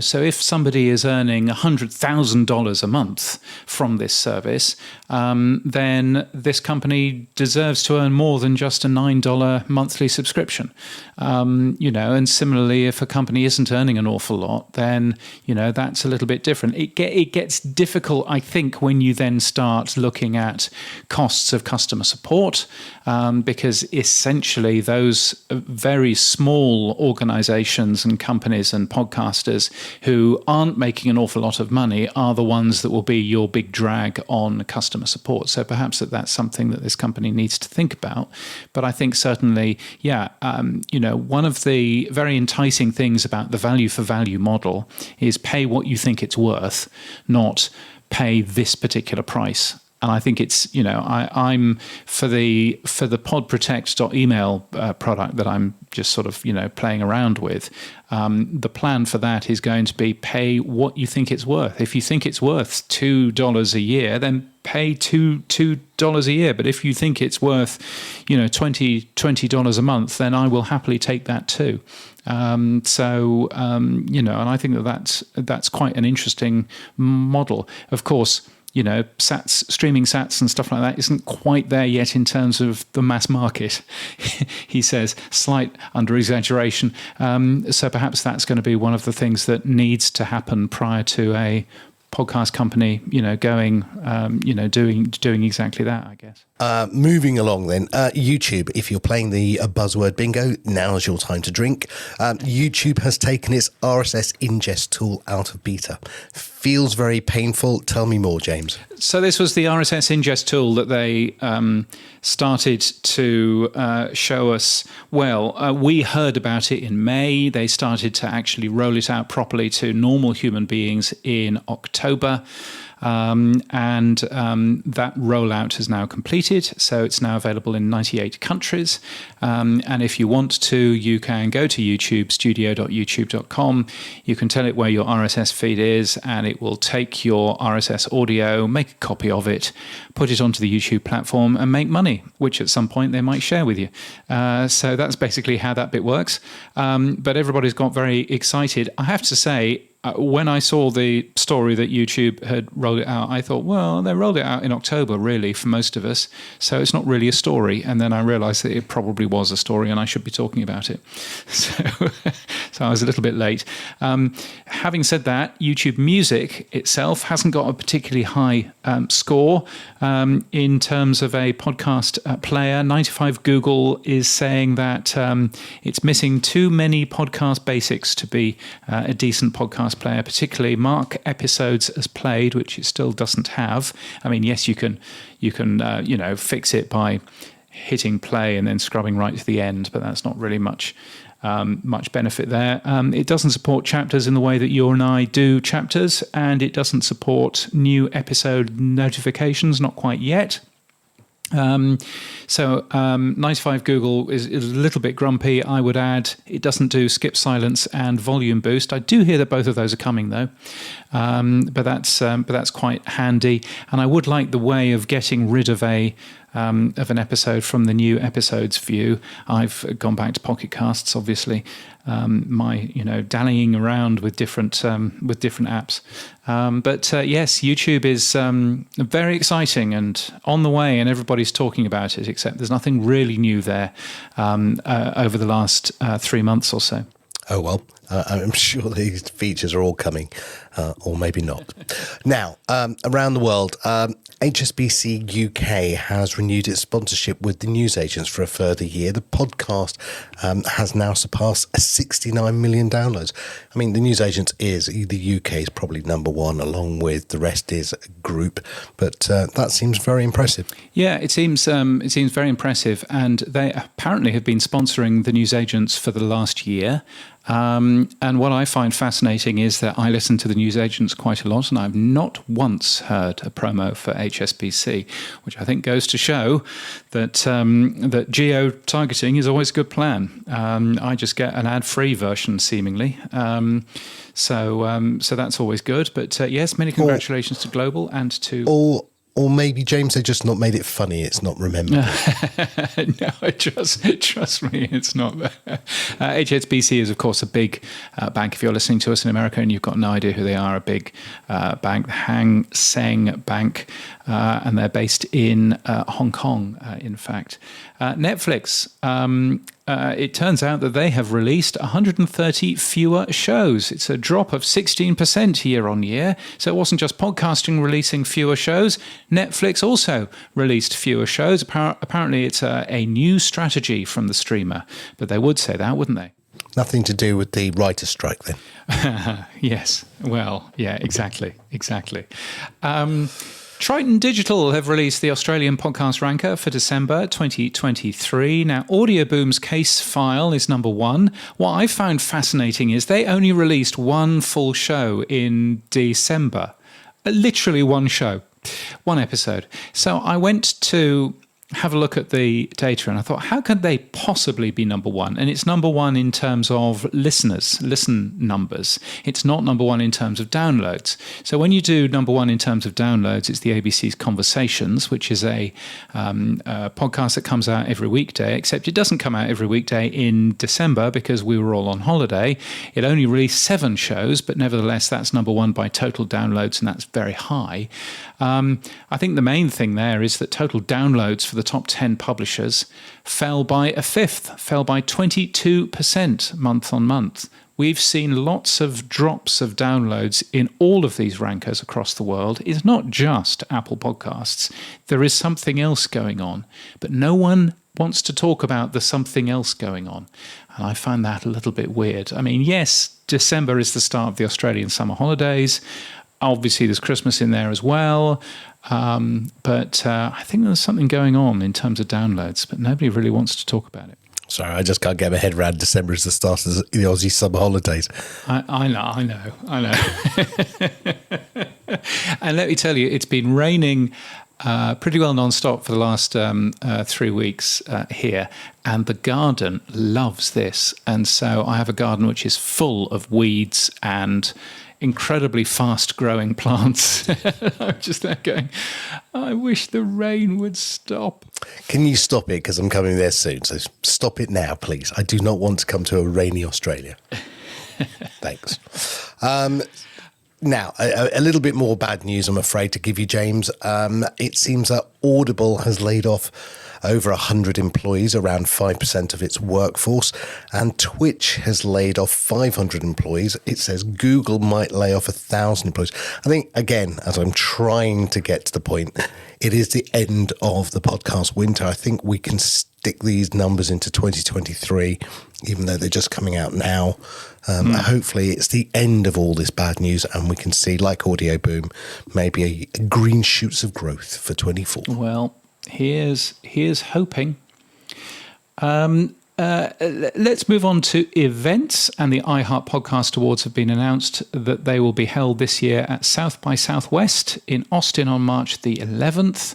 So if somebody is earning $100,000 a month from this service, then this company deserves to earn more than just a $9 monthly subscription. And similarly, if a company isn't earning an awful lot, then that's a little bit different. It gets difficult, I think, when you then start looking at costs of customer support, because essentially those very small organizations and companies and podcasters who aren't making an awful lot of money are the ones that will be your big drag on customer support. So perhaps that's something that this company needs to think about. But I think certainly, one of the very enticing things about the value for value model is pay what you think it's worth, not pay this particular price. And I think it's, I'm for the podprotect.email product that I'm just sort of, playing around with. The plan for that is going to be pay what you think it's worth. If you think it's worth $2 a year, then pay $2 a year. But if you think it's worth, $20 a month, then I will happily take that too. And I think that's quite an interesting model. Of course, streaming sats and stuff like that isn't quite there yet in terms of the mass market, he says, slight under-exaggeration. So perhaps that's going to be one of the things that needs to happen prior to a podcast company, doing exactly that, I guess. Moving along then, YouTube, if you're playing the buzzword bingo, now's your time to drink. YouTube has taken its RSS ingest tool out of beta. Feels very painful. Tell me more, James. So this was the RSS ingest tool that they started to show us. Well, we heard about it in May. They started to actually roll it out properly to normal human beings in October. That rollout has now completed, so it's now available in 98 countries. And if you want to, you can go to YouTube, studio.youtube.com. You can tell it where your RSS feed is, and it will take your RSS audio, make a copy of it, put it onto the YouTube platform, and make money, which at some point they might share with you. So that's basically how that bit works. But everybody's got very excited. I have to say, when I saw the story that YouTube had rolled it out, I thought, well, they rolled it out in October, really, for most of us. So it's not really a story. And then I realized that it probably was a story and I should be talking about it. So I was a little bit late. Having said that, YouTube Music itself hasn't got a particularly high score in terms of a podcast player. 95 Google is saying that it's missing too many podcast basics to be a decent podcast player, particularly mark episodes as played, which it still doesn't have. I mean, yes, you can fix it by hitting play and then scrubbing right to the end, but that's not really much benefit there. It doesn't support chapters in the way that you and I do chapters, and it doesn't support new episode notifications, not quite yet. 95 Google is a little bit grumpy. I would add it doesn't do skip silence and volume boost. I do hear that both of those are coming though, but that's quite handy. And I would like the way of getting rid of an episode from the new episodes view. I've gone back to Pocket Casts, obviously. My dallying around with different apps. But yes, YouTube is very exciting and on the way, and everybody's talking about it, except there's nothing really new there over the last 3 months or so. Oh, well, I'm sure these features are all coming, or maybe not. Now, around the world, HSBC UK has renewed its sponsorship with the newsagents for a further year. The podcast has now surpassed 69 million downloads. I mean, the newsagents the UK is probably number one, along with the rest is Group, but that seems very impressive. Yeah, it seems very impressive, and they apparently have been sponsoring the newsagents for the last year. And what I find fascinating is that I listen to the newsagents quite a lot, and I've not once heard a promo for HSBC, which I think goes to show that that geo-targeting is always a good plan. I just get an ad-free version, seemingly. So that's always good. But yes, many congratulations to Global and to... Or maybe, James, they just not made it funny. It's not remembered. No, trust me, it's not. HSBC is, of course, a big bank. If you're listening to us in America and you've got no idea who they are, a big bank, the Hang Seng Bank, and they're based in Hong Kong, in fact. Netflix, it turns out that they have released 130 fewer shows. It's a drop of 16% year on year. So it wasn't just podcasting releasing fewer shows. Netflix also released fewer shows. Apparently, it's a new strategy from the streamer. But they would say that, wouldn't they? Nothing to do with the writer's strike, then. Yes. Well, yeah, exactly. Triton Digital have released the Australian podcast ranker for December 2023. Now, Audioboom's case file is number one. What I found fascinating is they only released one full show in December. Literally one show, one episode. So I went to have a look at the data and I thought, how could they possibly be number one? And it's number one in terms of listen numbers. It's not number one in terms of downloads. So when you do number one in terms of downloads, it's the ABC's Conversations, which is a podcast that comes out every weekday, except it doesn't come out every weekday in December because we were all on holiday. It only released 7 shows, but nevertheless, that's number one by total downloads, and that's very high. I think the main thing there is that total downloads for the top 10 publishers fell by a fifth, fell by 22% month on month. We've seen lots of drops of downloads in all of these rankers across the world. It's not just Apple Podcasts. There is something else going on, but no one wants to talk about the something else going on. And I find that a little bit weird. I mean, yes, December is the start of the Australian summer holidays. Obviously, there's Christmas in there as well. But I think there's something going on in terms of downloads, but nobody really wants to talk about it. Sorry, I just can't get my head around December as the start of the Aussie summer holidays. I know. And let me tell you, it's been raining pretty well non-stop for the last 3 weeks here, and the garden loves this. And so I have a garden which is full of weeds and incredibly fast-growing plants. I'm just there going, I wish the rain would stop. Can you stop it? Because I'm coming there soon. So stop it now, please. I do not want to come to a rainy Australia. Thanks. Now, a little bit more bad news, I'm afraid, to give you, James. It seems that Audible has laid off over 100 employees, around 5% of its workforce, and Twitch has laid off 500 employees. It says Google might lay off 1,000 employees. I think, again, as I'm trying to get to the point, it is the end of the podcast winter. I think we can stick these numbers into 2023, even though they're just coming out now. Hopefully it's the end of all this bad news and we can see, like Audio Boom, maybe a green shoots of growth for 24. Well, here's hoping. Let's move on to events, and the iHeart Podcast Awards have been announced that they will be held this year at South by Southwest in Austin on March the 11th.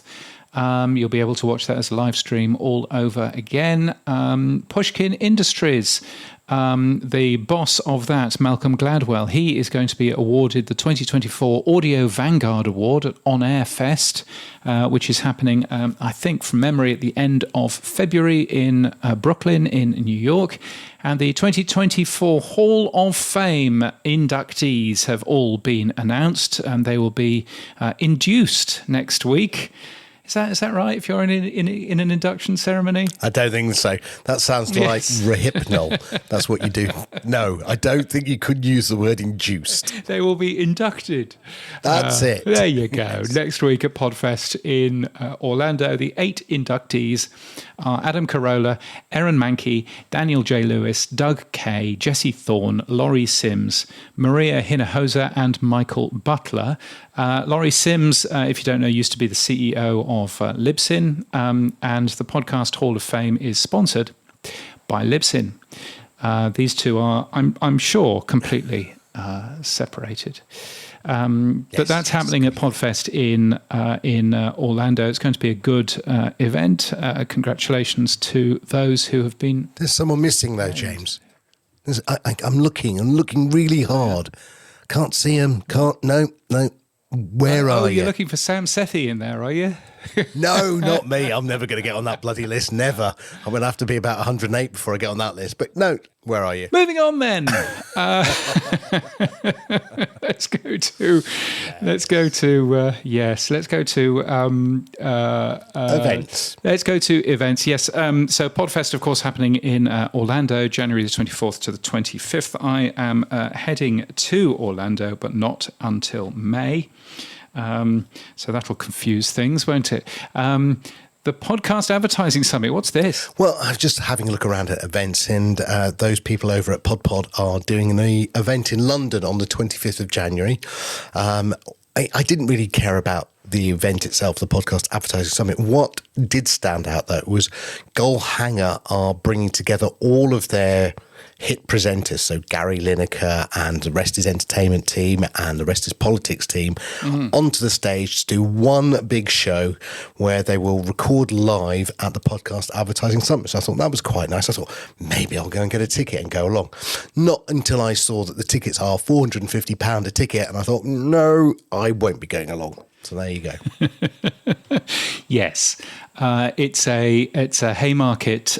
You'll be able to watch that as a live stream all over again. Pushkin Industries, the boss of that, Malcolm Gladwell, he is going to be awarded the 2024 Audio Vanguard Award at On Air Fest, which is happening, I think, from memory, at the end of February in Brooklyn in New York. And the 2024 Hall of Fame inductees have all been announced, and they will be induced next week. Is that right? If you're in an induction ceremony? I don't think so. That sounds like rehypnol. That's what you do. No, I don't think you could use the word induced. They will be inducted. That's it. There you go. Yes. Next week at Podfest in Orlando, the 8 inductees are Adam Carolla, Erin Mankey, Daniel J. Lewis, Doug Kay, Jesse Thorne, Laurie Sims, Maria Hinojosa, and Michael Butler. Laurie Sims, if you don't know, used to be the CEO of Libsyn, and the Podcast Hall of Fame is sponsored by Libsyn. These two are, I'm sure, completely separated. But that's happening at Podfest in Orlando. It's going to be a good event. Congratulations to those who have been. There's someone missing though, James. I'm looking really hard. Can't see him. No. Where are you? Oh, you're looking for Sam Sethi in there, are you? No, not me. I'm never going to get on that bloody list. Never. I'm going to have to be about 108 before I get on that list. But no, where are you? Moving on then. Let's go to events. Let's go to events. Yes. So Podfest, of course, happening in Orlando, January the 24th to the 25th. I am heading to Orlando, but not until May. So that'll confuse things, won't it? The Podcast Advertising Summit, what's this? Well, I was just having a look around at events, and those people over at PodPod are doing an event in London on the 25th of January. I didn't really care about the event itself, the Podcast Advertising Summit. What did stand out, though, was Goalhanger are bringing together all of their hit presenters, so Gary Lineker and the Rest is Entertainment team and the Rest is Politics team, onto the stage to do one big show where they will record live at the Podcast Advertising Summit. So I thought that was quite nice. I thought maybe I'll go and get a ticket and go along. Not until I saw that the tickets are £450 a ticket, and I thought, no, I won't be going along. So there you go. Yes. It's a Haymarket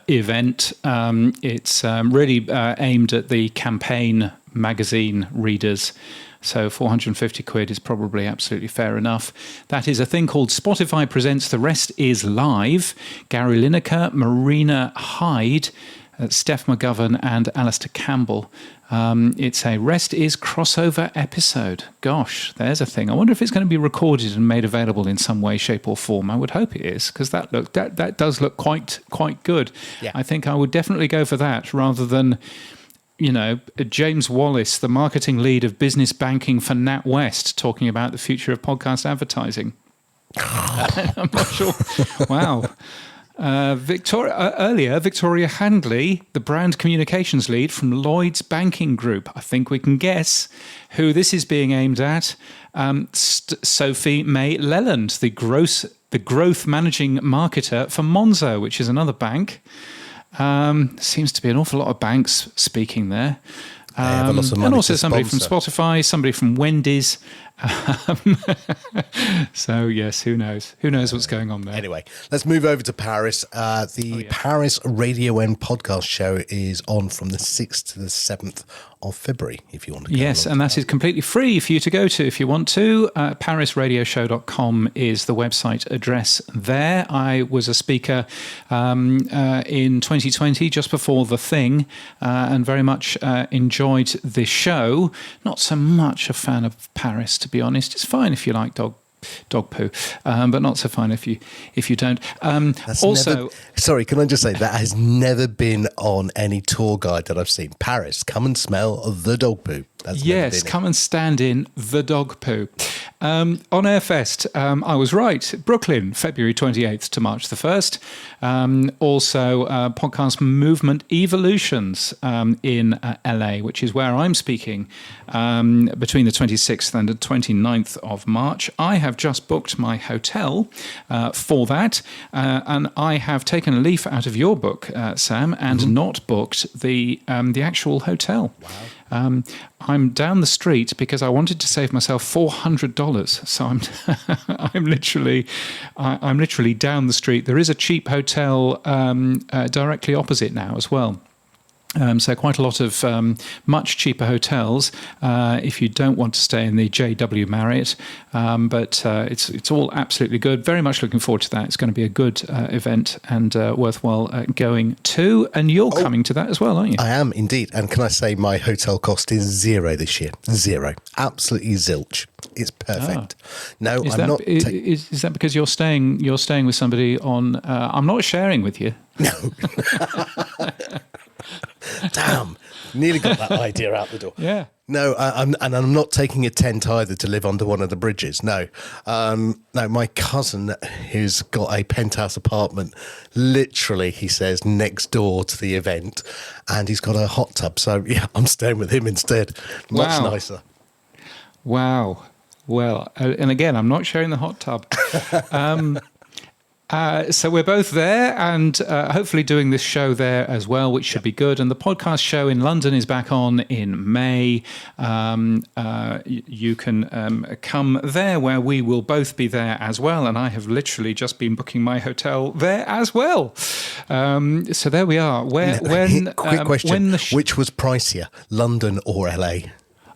event. It's really aimed at the campaign magazine readers. So 450 quid is probably absolutely fair enough. That is a thing called Spotify Presents The Rest Is Live. Gary Lineker, Marina Hyde, Steph McGovern and Alistair Campbell. It's a Rest Is crossover episode. Gosh, there's a thing. I wonder if it's going to be recorded and made available in some way, shape or form. I would hope it is, because that does look quite good. Yeah. I think I would definitely go for that rather than, James Wallace, the marketing lead of business banking for NatWest, talking about the future of podcast advertising. I'm not sure. Wow. Victoria Handley, the brand communications lead from Lloyd's Banking Group. I think we can guess who this is being aimed at. Sophie May Leland, the growth managing marketer for Monzo, which is another bank. Seems to be an awful lot of banks speaking there. And also somebody from Spotify, somebody from Wendy's. So, yes, who knows? Who knows what's going on there? Anyway, let's move over to Paris. Paris Radio N podcast show is on from the 6th to the 7th of February, if you want to go. Yes, and that is completely free for you to go to if you want to. ParisRadioshow.com is the website address there. I was a speaker in 2020, just before the thing, and very much enjoyed the show. Not so much a fan of Paris, to be honest. It's fine if you like dog poo, but not so fine if you don't. Sorry, can I just say that has never been on any tour guide that I've seen. Paris, come and smell the dog poo. Yes, come and stand in the dog poo. On Airfest, I was right. Brooklyn, February 28th to March the 1st. Also, Podcast Movement Evolutions in LA, which is where I'm speaking between the 26th and the 29th of March. I have just booked my hotel for that, and I have taken a leaf out of your book, Sam, and not booked the actual hotel. Wow. I'm down the street because I wanted to save myself $400. So I'm literally down the street. There is a cheap hotel directly opposite now as well. So quite a lot of much cheaper hotels if you don't want to stay in the JW Marriott. But it's all absolutely good. Very much looking forward to that. It's going to be a good event and worthwhile going to. And you're coming to that as well, aren't you? I am indeed. And can I say my hotel cost is $0 this year? $0. Absolutely zilch. It's perfect. No, I'm not. Is that because you're staying with somebody on? I'm not sharing with you. No. Damn, nearly got that idea out the door. Yeah. No, I'm not taking a tent either to live under one of the bridges. No, no. My cousin, who's got a penthouse apartment, literally, he says, next door to the event, and he's got a hot tub. So yeah, I'm staying with him instead. Much nicer. Wow. Well, and again, I'm not sharing the hot tub. So we're both there and hopefully doing this show there as well, which should be good. And the podcast show in London is back on in May. You can come there where we will both be there as well. And I have literally just been booking my hotel there as well. So there we are. Quick question. Which was pricier, London or LA?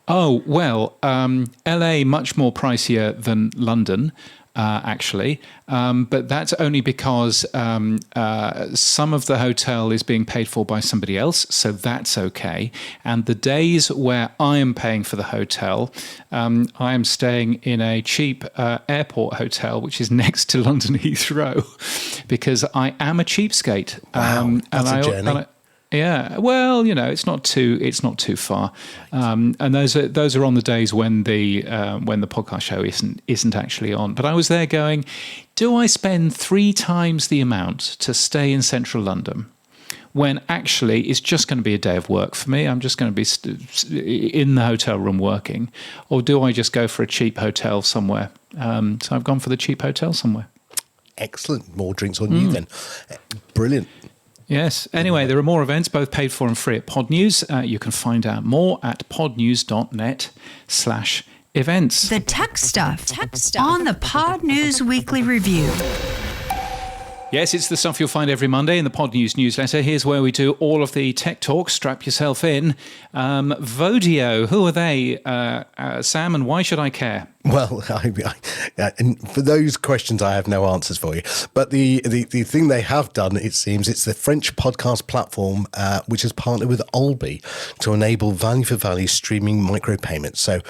Oh, well, LA much more pricier than London. Actually, but that's only because some of the hotel is being paid for by somebody else, so that's okay. And the days where I am paying for the hotel, I am staying in a cheap airport hotel, which is next to London Heathrow, because I am a cheapskate. Wow, that's a journey. Yeah, well, it's not too far, and those are on the days when the podcast show isn't actually on. But I was there going, do I spend 3 times the amount to stay in central London when actually it's just going to be a day of work for me? I'm just going to be in the hotel room working, or do I just go for a cheap hotel somewhere? So I've gone for the cheap hotel somewhere. Excellent. More drinks on you then. Brilliant. Yes. Anyway, there are more events, both paid for and free at Pod News. You can find out more at podnews.net/events. The tech stuff on the Pod News Weekly Review. Yes, it's the stuff you'll find every Monday in the Pod News newsletter. Here's where we do all of the tech talk. Strap yourself in. Vodio, who are they, Sam, and why should I care? Well, and for those questions, I have no answers for you. But the thing they have done, it seems, it's the French podcast platform which has partnered with Albi to enable value-for-value streaming micropayments. So,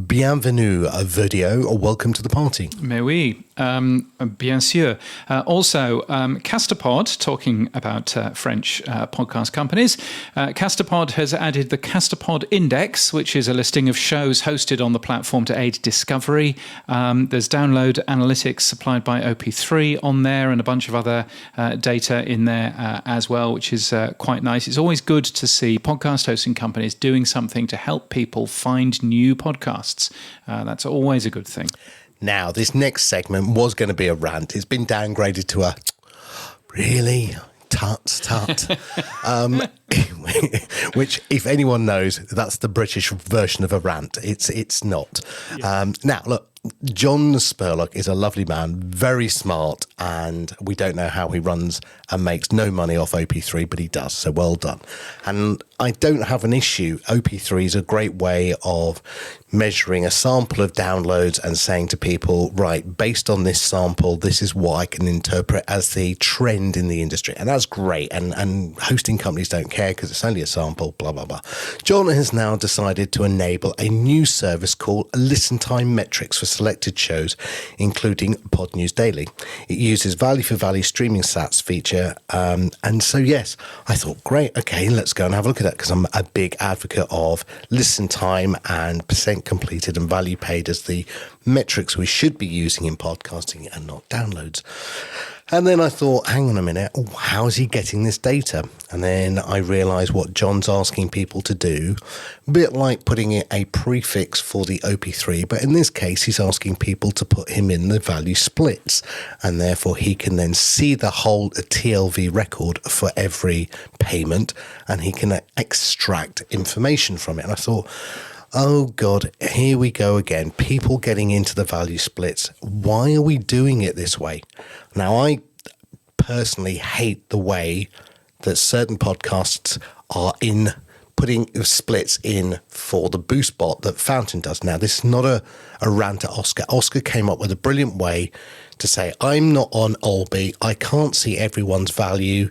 bienvenue, Vodio, or welcome to the party. Mais oui, bien sûr. Also, Castopod, talking about French podcast companies. Castopod has added the Castopod Index, which is a listing of shows hosted on the platform to aid discovery. There's download analytics supplied by OP3 on there and a bunch of other data in there as well, which is quite nice. It's always good to see podcast hosting companies doing something to help people find new podcasts. That's always a good thing. Now, this next segment was going to be a rant. It's been downgraded to a really tut. Which, if anyone knows, that's the British version of a rant. It's not. Yeah. Now, look, John Spurlock is a lovely man, very smart, and we don't know how he runs and makes no money off OP3, but he does, so well done. And I don't have an issue. OP3 is a great way of measuring a sample of downloads and saying to people, right, based on this sample, this is what I can interpret as the trend in the industry. And that's great. And hosting companies don't care because it's only a sample, blah, blah, blah. John has now decided to enable a new service called Listen Time Metrics for selected shows, including Pod News Daily. It uses value-for-value streaming stats feature. And so, yes, I thought, great, okay, let's go and have a look at that, because I'm a big advocate of listen time and percent content completed and value paid as the metrics we should be using in podcasting and not downloads. And then I thought, hang on a minute, how is he getting this data? And then I realised what John's asking people to do, a bit like putting in a prefix for the OP3, but in this case, he's asking people to put him in the value splits, and therefore he can then see the whole TLV record for every payment, and he can extract information from it. And I thought, oh God, here we go again. People getting into the value splits. Why are we doing it this way? Now, I personally hate the way that certain podcasts are in putting splits in for the boost bot that Fountain does. Now, this is not a rant at Oscar. Oscar came up with a brilliant way to say, I'm not on Olby. I can't see everyone's value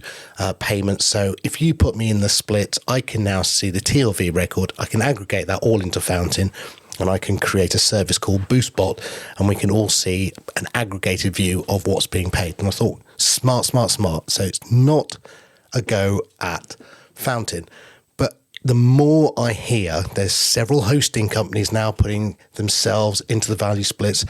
payments. So if you put me in the splits, I can now see the TLV record. I can aggregate that all into Fountain, and I can create a service called BoostBot, and we can all see an aggregated view of what's being paid. And I thought, smart. So it's not a go at Fountain. But the more I hear, there's several hosting companies now putting themselves into the value splits.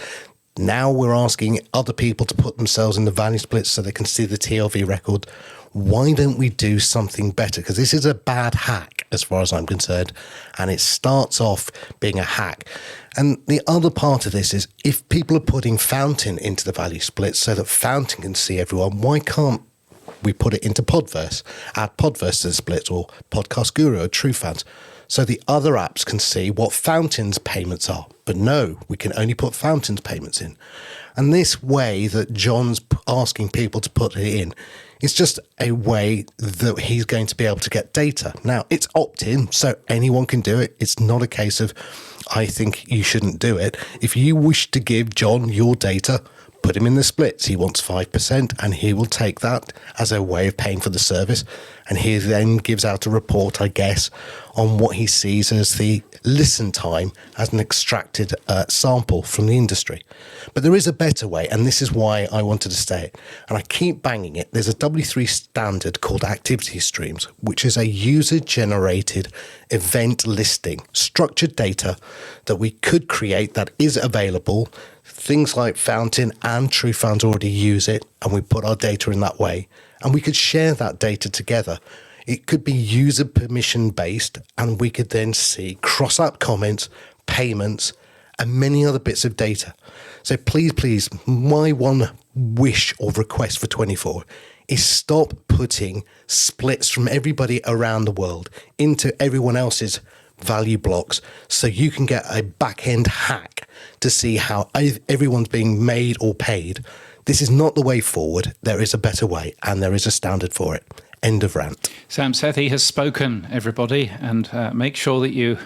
Now we're asking other people to put themselves in the value splits so they can see the TLV record. Why don't we do something better? Because this is a bad hack as far as I'm concerned, and it starts off being a hack. And the other part of this is, if people are putting Fountain into the value splits so that Fountain can see everyone, why can't we put it into Podverse, add Podverse to the splits, or Podcast Guru or TrueFans, so the other apps can see what Fountain's payments are? But no, we can only put Fountain's payments in. And this way that John's asking people to put it in, it's just a way that he's going to be able to get data. Now, it's opt-in, so anyone can do it. It's not a case of, I think you shouldn't do it. If you wish to give John your data, put him in the splits. He wants 5%, and he will take that as a way of paying for the service. And he then gives out a report, I guess, on what he sees as the listen time as an extracted sample from the industry. But there is a better way, and this is why I wanted to say it. And I keep banging it. There's a W3 standard called Activity Streams, which is a user-generated event listing, structured data that we could create that is available. Things like Fountain and TrueFans already use it, and we put our data in that way. And we could share that data together. It could be user permission based, and we could then see cross-app comments, payments, and many other bits of data. So please, my one wish or request for 24 is stop putting splits from everybody around the world into everyone else's value blocks, so you can get a back-end hack to see how everyone's being made or paid. This is not the way forward. There is a better way, and there is a standard for it. End of rant. Sam Sethi has spoken, everybody, and make sure that you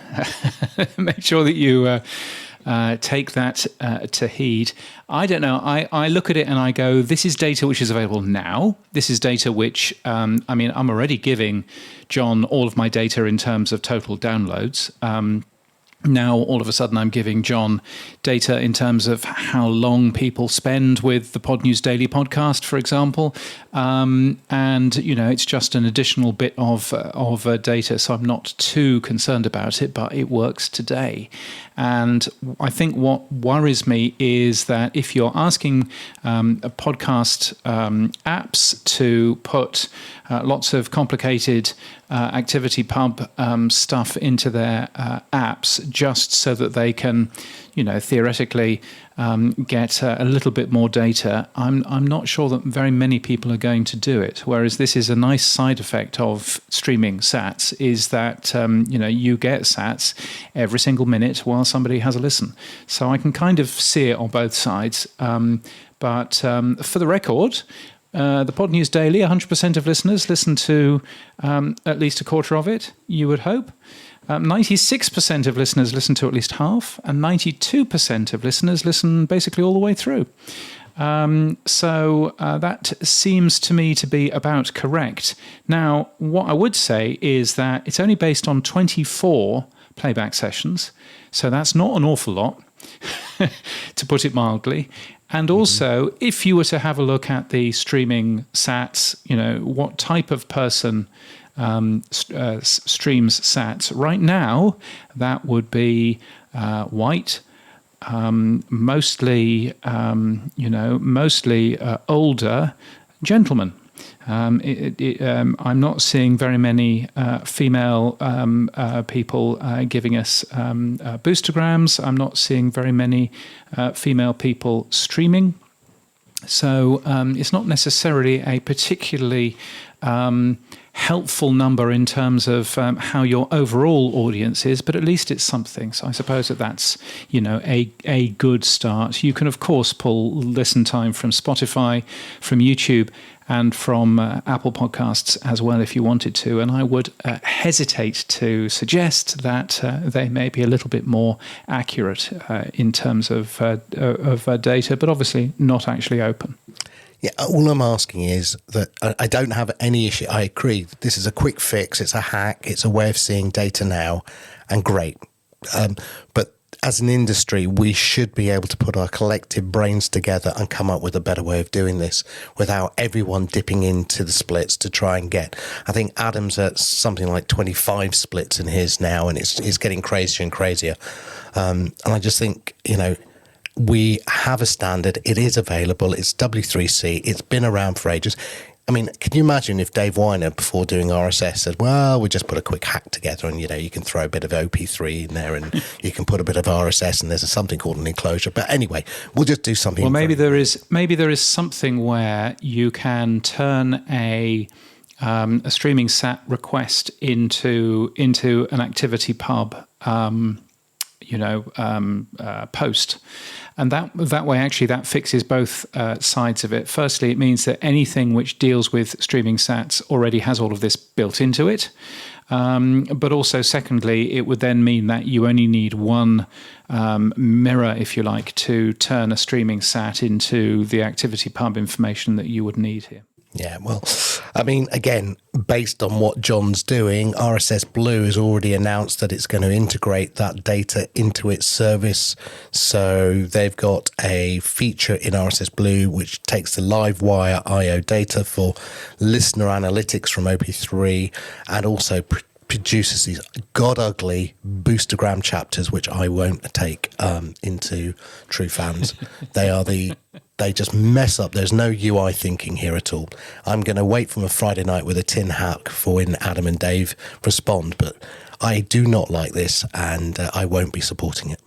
take that to heed. I don't know. I look at it and I go, this is data which is available now. This is data which, I'm already giving John all of my data in terms of total downloads. Now, all of a sudden, I'm giving John data in terms of how long people spend with the Pod News Daily podcast, for example. And, it's just an additional bit of data, so I'm not too concerned about it, but it works today. And I think what worries me is that if you're asking podcast apps to put lots of complicated Activity Pub stuff into their apps just so that they can, theoretically get a little bit more data, I'm not sure that very many people are going to do it. Whereas this is a nice side effect of streaming sats, is that, you get sats every single minute while somebody has a listen. So I can kind of see it on both sides. But for the record, the Pod News Daily, 100% of listeners listen to at least a quarter of it, you would hope. 96% of listeners listen to at least half, and 92% of listeners listen basically all the way through. So that seems to me to be about correct. Now, what I would say is that it's only based on 24 playback sessions, so that's not an awful lot, to put it mildly. And also, if you were to have a look at the streaming sats, what type of person streams sats right now, that would be white, mostly older gentlemen. I'm not seeing very many female people giving us boostergrams. I'm not seeing very many female people streaming. So it's not necessarily a particularly helpful number in terms of how your overall audience is, but at least it's something. So I suppose that's a good start. You can of course pull listen time from Spotify, from YouTube, and from Apple Podcasts as well if you wanted to. And I would hesitate to suggest that they may be a little bit more accurate in terms of data, but obviously not actually open. Yeah, all I'm asking is that I don't have any issue. I agree. This is a quick fix. It's a hack. It's a way of seeing data now, and great. But as an industry, we should be able to put our collective brains together and come up with a better way of doing this without everyone dipping into the splits to try and get. I think Adam's at something like 25 splits in his now, and it's getting crazier and crazier. And I just think, we have a standard. It is available. It's W3C. It's been around for ages. I mean, can you imagine if Dave Weiner, before doing RSS, said, well, we just put a quick hack together and, you can throw a bit of OP3 in there and you can put a bit of RSS and there's something called an enclosure. But anyway, we'll just do something. Well, maybe there is something where you can turn a streaming sat request into an activity pub post. And that way, actually, that fixes both sides of it. Firstly, it means that anything which deals with streaming sats already has all of this built into it. But also, secondly, it would then mean that you only need one mirror, if you like, to turn a streaming sat into the activity pub information that you would need here. Yeah, well, I mean, again, based on what John's doing, RSS Blue has already announced that it's going to integrate that data into its service. So they've got a feature in RSS Blue which takes the Livewire IO data for listener analytics from OP3 and also produces these god-ugly boostergram chapters, which I won't take into True Fans. They just mess up. There's no UI thinking here at all. I'm going to wait from a Friday night with a tin hat for when Adam and Dave respond, but I do not like this and I won't be supporting it.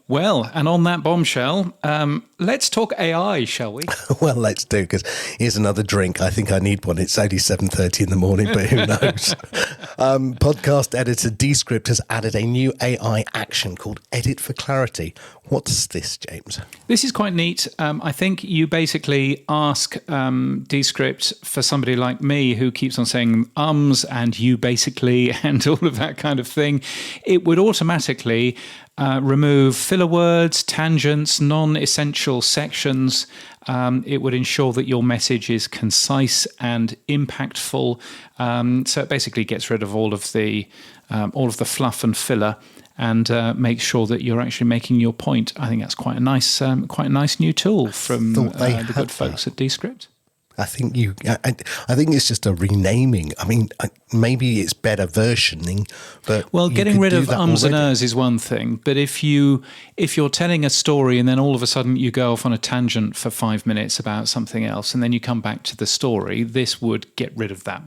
Well, and on that bombshell, let's talk AI, shall we? Well, let's do, because here's another drink. I think I need one. It's only 7:30 in the morning, but who knows? Podcast editor Descript has added a new AI action called Edit for Clarity. What's this, James? This is quite neat. I think you basically ask Descript for somebody like me who keeps on saying ums and you basically and all of that kind of thing. It would automatically remove filler words, tangents, non-essential sections. It would ensure that your message is concise and impactful. So it basically gets rid of all of the fluff and filler and makes sure that you're actually making your point. I think that's quite a nice new tool from the good folks at Descript. I think it's just a renaming. I mean, maybe it's better versioning, but getting rid of ums and ers is one thing. But if you're telling a story and then all of a sudden you go off on a tangent for 5 minutes about something else, and then you come back to the story, this would get rid of that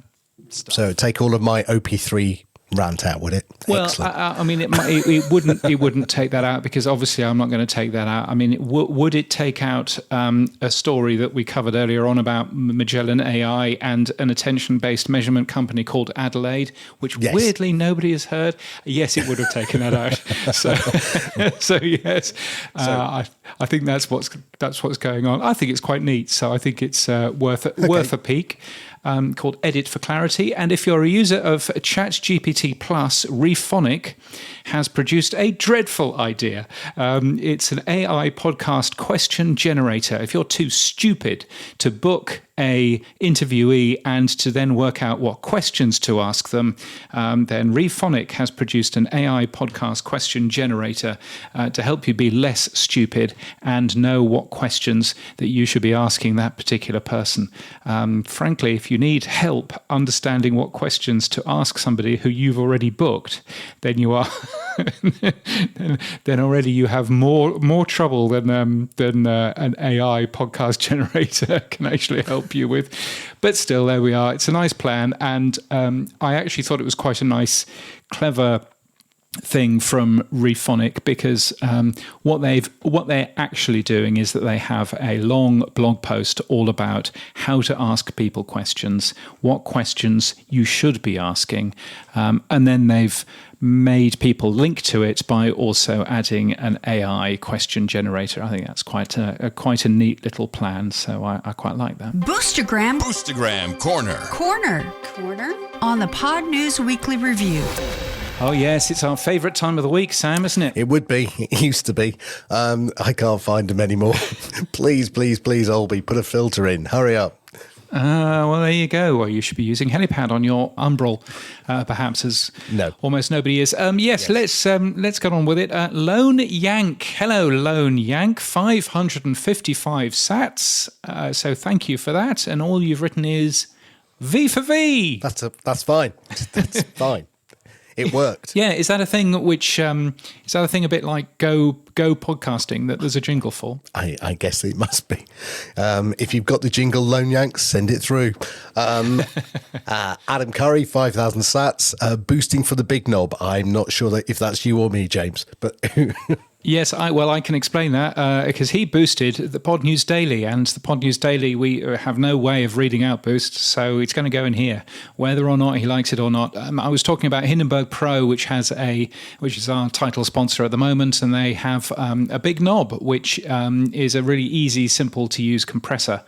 stuff. So take all of my OP3 rant out, would it? Well, excellent. I mean, it wouldn't take that out because obviously I'm not going to take that out. I mean, would it take out a story that we covered earlier on about Magellan AI and an attention-based measurement company called Adelaide, which weirdly nobody has heard? Yes, it would have taken that out. So yes, I think that's what's going on. I think it's quite neat. So I think it's worth a peek. Called Edit for Clarity. And if you're a user of ChatGPT Plus, Rephonic has produced a dreadful idea. It's an AI podcast question generator. If you're too stupid to book a interviewee and to then work out what questions to ask them, then Rephonic has produced an AI podcast question generator to help you be less stupid and know what questions that you should be asking that particular person. Frankly, if you need help understanding what questions to ask somebody who you've already booked, then you are then already you have more trouble than an AI podcast generator can actually help you with. But still, there we are. It's a nice plan, and I actually thought it was quite a nice, clever thing from Rephonic, because what they're actually doing is that they have a long blog post all about how to ask people questions, what questions you should be asking, and then they've made people link to it by also adding an AI question generator. I think that's quite a neat little plan, so I quite like that. Boostagram Corner on the Pod News Weekly Review. Oh, yes, it's our favourite time of the week, Sam, isn't it? It would be. It used to be. I can't find them anymore. Please, Olby, put a filter in. Hurry up. Well, there you go. Well, you should be using Helipad on your Umbrel, perhaps, as almost nobody is. Yes. Let's get on with it. Lone Yank. Hello, Lone Yank. 555 sats. So thank you for that. And all you've written is V for V. That's fine. That's fine. It worked. Yeah, is that a thing which is that a thing a bit like Go podcasting that there's a jingle for? I guess it must be. If you've got the jingle, Lone Yanks, send it through. Adam Curry, 5,000 sats, boosting for the big knob. I'm not sure if that's you or me, James, but Yes, I can explain that because he boosted the Pod News Daily, and the Pod News Daily, we have no way of reading out boosts, so it's going to go in here, whether or not he likes it or not. I was talking about Hindenburg Pro, which is our title sponsor at the moment, and they have a big knob, which is a really easy, simple to use compressor,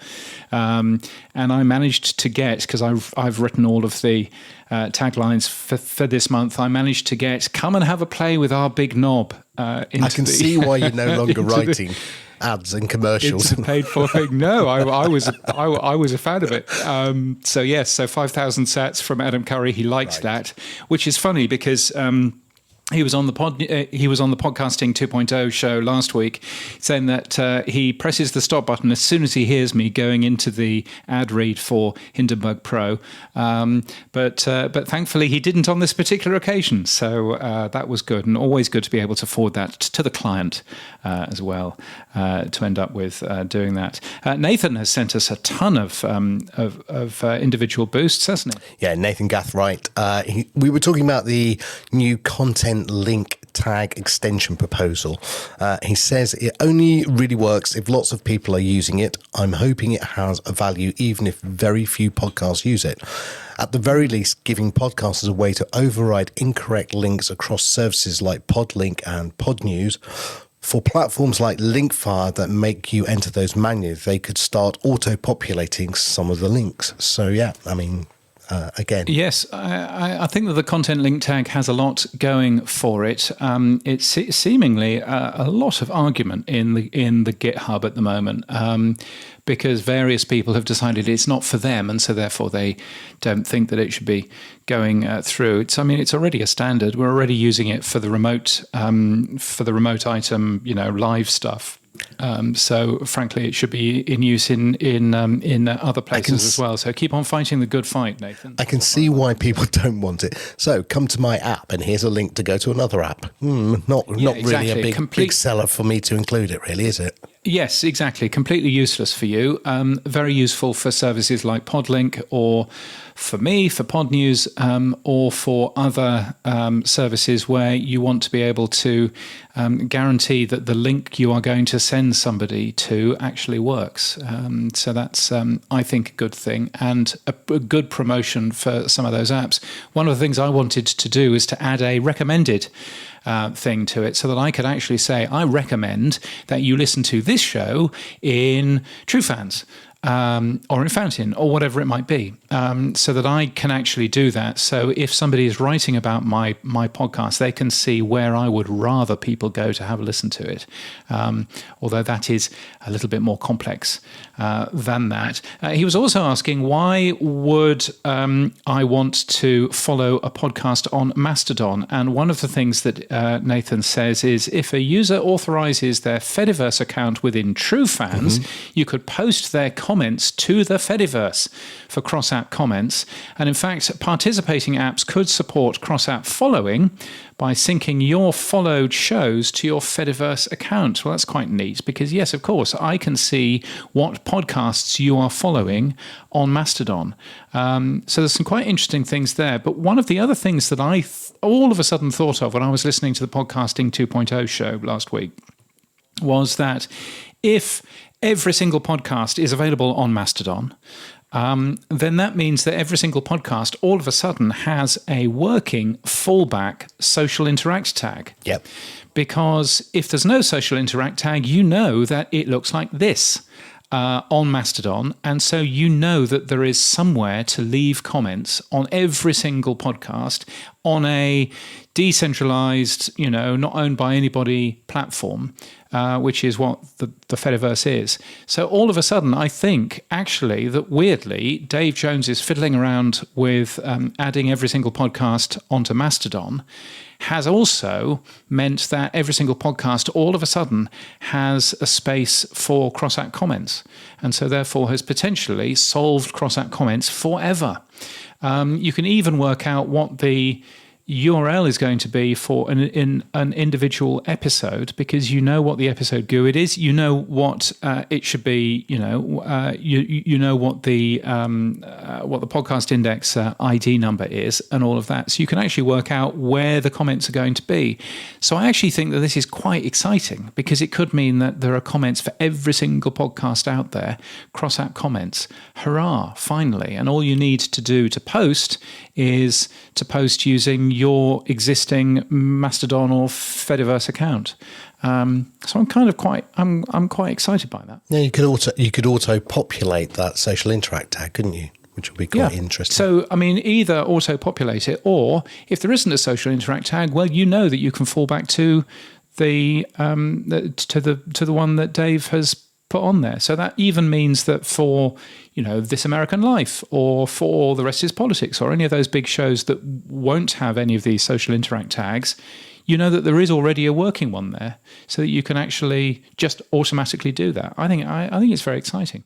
and I managed to get, because I've written all of the taglines for this month, I managed to get "Come and have a play with our big knob." I can see why you're no longer writing ads and commercials. It's a paid for thing. No, I was a fan of it. So 5,000 sats from Adam Curry. He likes that, which is funny because he was on the Podcasting 2.0 show last week, saying that he presses the stop button as soon as he hears me going into the ad read for Hindenburg Pro, but thankfully he didn't on this particular occasion, so that was good, and always good to be able to forward that to the client as well, to end up with doing that. Nathan has sent us a ton of individual boosts, hasn't he? Yeah, Nathan Gathright. We were talking about the new content link tag extension proposal. He says it only really works if lots of people are using it. I'm hoping it has a value even if very few podcasts use it. At the very least, giving podcasters a way to override incorrect links across services like Podlink and Podnews. For platforms like Linkfire that make you enter those manually, they could start auto-populating some of the links. So yeah, I mean, again. Yes, I think that the content link tag has a lot going for it. It's seemingly a lot of argument in the GitHub at the moment, because various people have decided it's not for them, and so therefore they don't think that it should be going through. It's already a standard. We're already using it for the remote item, live stuff. So frankly, it should be in use in other places as well. So keep on fighting the good fight, Nathan. I can see why people don't want it. So come to my app, and here's a link to go to another app. Not really a big seller for me to include it, really, is it? Yes, exactly. Completely useless for you. Very useful for services like Podlink, or for me, for Podnews, or for other services where you want to be able to guarantee that the link you are going to send somebody to actually works. So that's, I think, a good thing, and a good promotion for some of those apps. One of the things I wanted to do is to add a recommended thing to it, so that I could actually say, I recommend that you listen to this show in TrueFans, or in Fountain, or whatever it might be, so that I can actually do that. So if somebody is writing about my podcast, they can see where I would rather people go to have a listen to it, although that is a little bit more complex than that. He was also asking, why would I want to follow a podcast on Mastodon? And one of the things that Nathan says is, if a user authorizes their Fediverse account within TrueFans, you could post their comments to the Fediverse for cross-app comments. And in fact, participating apps could support cross-app following by syncing your followed shows to your Fediverse account. Well, that's quite neat because, yes, of course, I can see what podcasts you are following on Mastodon. So there's some quite interesting things there. But one of the other things that I all of a sudden thought of when I was listening to the Podcasting 2.0 show last week was that if every single podcast is available on Mastodon, then that means that every single podcast all of a sudden has a working fallback social interact tag. Yep. Because if there's no social interact tag, you know that it looks like this on Mastodon. And so you know that there is somewhere to leave comments on every single podcast on a decentralized, not owned by anybody platform, which is what the Fediverse is. So all of a sudden, I think actually that weirdly, Dave Jones is fiddling around with adding every single podcast onto Mastodon has also meant that every single podcast all of a sudden has a space for cross-app comments, and so therefore has potentially solved cross-app comments forever. You can even work out what the URL is going to be for an individual episode, because you know what the episode GUID is, you know what it should be, you know what the podcast index ID number is, and all of that. So you can actually work out where the comments are going to be. So I actually think that this is quite exciting, because it could mean that there are comments for every single podcast out there, cross-app comments. Hurrah, finally. And all you need to do to post is to post using your existing Mastodon or Fediverse account. So I'm quite excited by that. Yeah, you could auto populate that social interact tag, couldn't you? Which would be quite interesting. So I mean, either auto populate it, or if there isn't a social interact tag, well, you know that you can fall back to the one that Dave has put on there. So that even means that for This American Life, or for The Rest Is Politics, or any of those big shows that won't have any of these social interact tags, you know that there is already a working one there, so that you can actually just automatically do that. I think it's very exciting.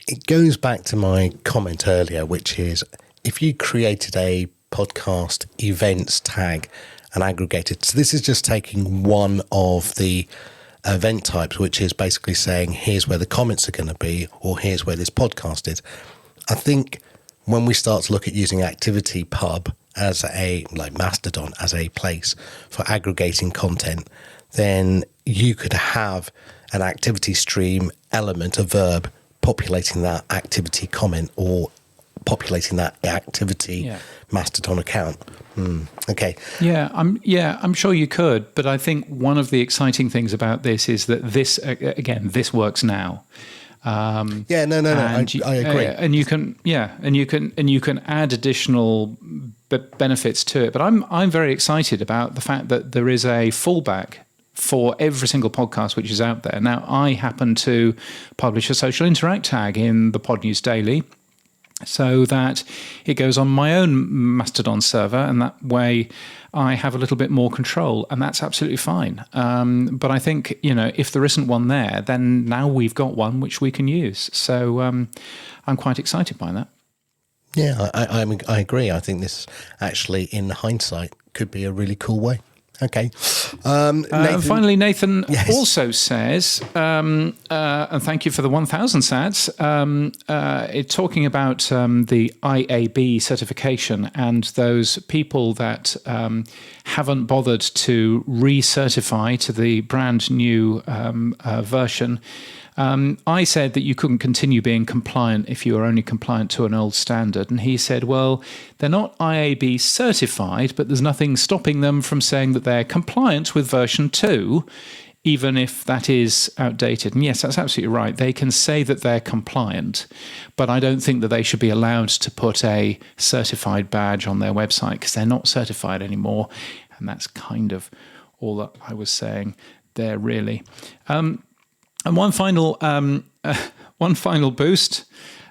It goes back to my comment earlier, which is if you created a podcast events tag and aggregated, so this is just taking one of the event types, which is basically saying here's where the comments are going to be, or here's where this podcast is. I think when we start to look at using Activity Pub as like Mastodon as a place for aggregating content, then you could have an activity stream element, a verb, populating that activity comment or populating that activity Mastodon account. Okay. I'm sure you could, but I think one of the exciting things about this is that this works now. I agree. And you can add additional benefits to it. But I'm very excited about the fact that there is a fallback for every single podcast which is out there. Now, I happen to publish a social interact tag in the Pod News Daily, so that it goes on my own Mastodon server, and that way I have a little bit more control, and that's absolutely fine. But I think, if there isn't one there, then now we've got one which we can use. So I'm quite excited by that. Yeah, I agree. I think this actually, in hindsight, could be a really cool way. Okay. Nathan, finally, Nathan also says, and thank you for the 1,000 sats, talking about the IAB certification and those people that haven't bothered to recertify to the brand new version. I said that you couldn't continue being compliant if you were only compliant to an old standard. And he said, well, they're not IAB certified, but there's nothing stopping them from saying that they're compliant with version 2, even if that is outdated. And yes, that's absolutely right. They can say that they're compliant, but I don't think that they should be allowed to put a certified badge on their website, because they're not certified anymore. And that's kind of all that I was saying there, really. And one final boost,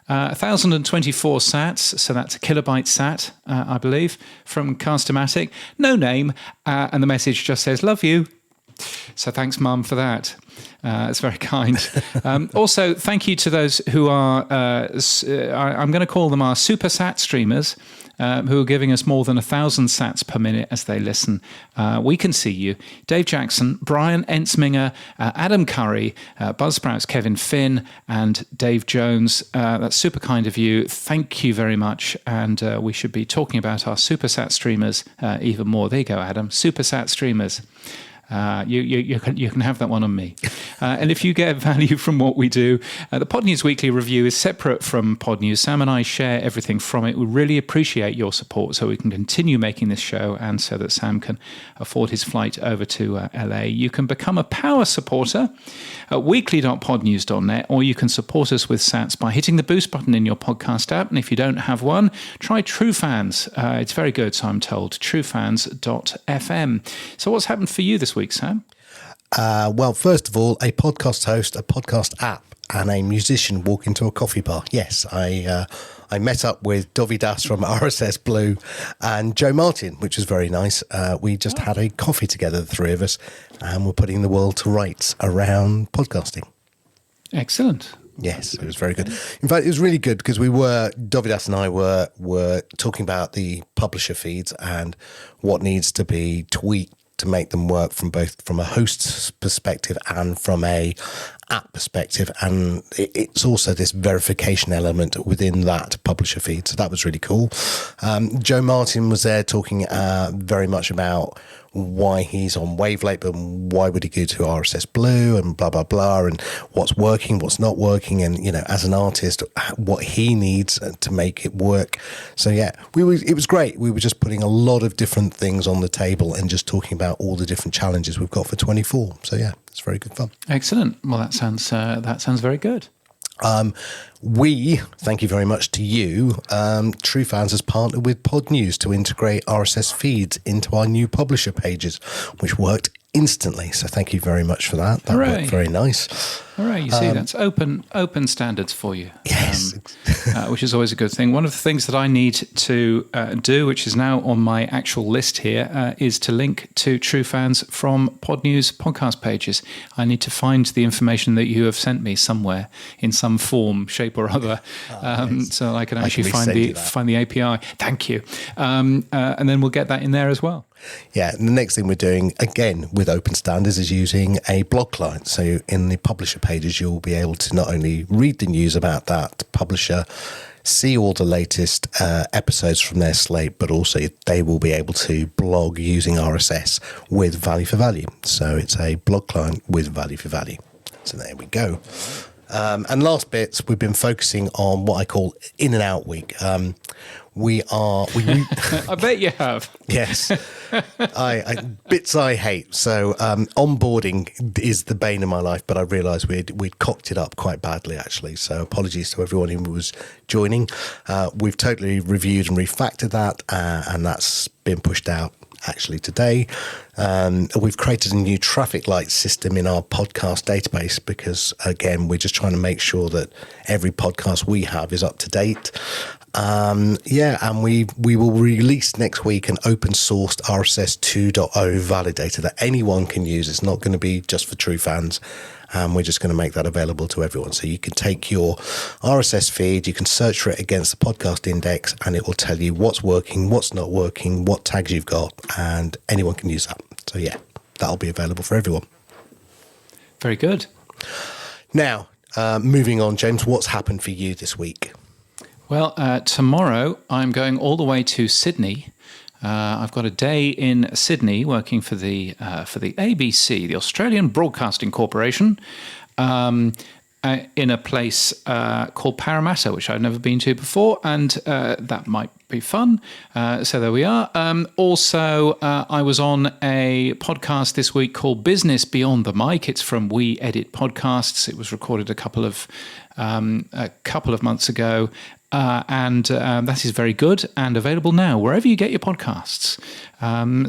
1,024 sats, so that's a kilobyte sat, I believe, from Castamatic. No name, and the message just says, love you. So thanks, Mum, for that. It's very kind. Also, thank you to those who are, I'm going to call them our super sat streamers, who are giving us more than 1,000 sats per minute as they listen. We can see you. Dave Jackson, Brian Ensminger, Adam Curry, Buzzsprouts, Kevin Finn, and Dave Jones. That's super kind of you. Thank you very much. And we should be talking about our super sat streamers even more. There you go, Adam. Super sat streamers. You can have that one on me. And if you get value from what we do, the Pod News Weekly Review is separate from Pod News. Sam and I share everything from it. We really appreciate your support so we can continue making this show and so that Sam can afford his flight over to LA. You can become a power supporter at weekly.podnews.net, or you can support us with sats by hitting the boost button in your podcast app. And if you don't have one, try TrueFans. It's very good, so I'm told. TrueFans.fm. So what's happened for you this week, Sam? Well, first of all, a podcast host, a podcast app, and a musician walk into a coffee bar. Yes, I met up with Dovi Das from RSS Blue and Joe Martin, which was very nice. We just had a coffee together, the three of us, and we're putting the world to rights around podcasting. Excellent. Yes, it was very good. In fact, it was really good because Dovi Das and I were talking about the publisher feeds and what needs to be tweaked to make them work from a host's perspective and from a app perspective. And it's also this verification element within that publisher feed. So that was really cool. Joe Martin was there talking very much about why he's on Wavelate, but why would he go to RSS Blue and blah, blah, blah, and what's working, what's not working, and, you know, as an artist, what he needs to make it work. So, yeah, it was great. We were just putting a lot of different things on the table and just talking about all the different challenges we've got for 24. So, yeah, it's very good fun. Excellent. Well, that sounds very good. Thank you very much to you. TrueFans has partnered with Pod News to integrate RSS feeds into our new publisher pages, which worked instantly. So thank you very much for that. That Hooray. worked very nice. All right, you see, that's open standards for you. Yes. Which is always a good thing. One of the things that I need to do, which is now on my actual list here, is to link to TrueFans from Pod News podcast pages. I need to find the information that you have sent me somewhere in some form, shape or other, nice. So I can actually find the API. Thank you. And then we'll get that in there as well. Yeah, and the next thing we're doing, again, with open standards, is using a blog client. So in the publisher pages, you'll be able to not only read the news about that publisher, see all the latest episodes from their slate, but also they will be able to blog using RSS with value for value. So it's a blog client with value for value. So there we go. And last bits, we've been focusing on what I call in and out week. I bet you have. Yes. Bits I hate. So onboarding is the bane of my life, but I realised we'd cocked it up quite badly, actually. So apologies to everyone who was joining. We've totally reviewed and refactored that, and that's been pushed out actually today. We've created a new traffic light system in our podcast database because, again, we're just trying to make sure that every podcast we have is up to date. And we will release next week an open sourced RSS 2.0 validator that anyone can use. It's not going to be just for true fans. And we're just going to make that available to everyone. So you can take your RSS feed, you can search for it against the podcast index, and it will tell you what's working, what's not working, what tags you've got, and anyone can use that. So yeah, that'll be available for everyone. Very good. Now, moving on, James, what's happened for you this week? Well, tomorrow I'm going all the way to Sydney. I've got a day in Sydney working for the ABC, the Australian Broadcasting Corporation, in a place called Parramatta, which I've never been to before, and that might be fun. So there we are. Also, I was on a podcast this week called Business Beyond the Mic. It's from We Edit Podcasts. It was recorded a couple of months ago. And that is very good and available now wherever you get your podcasts.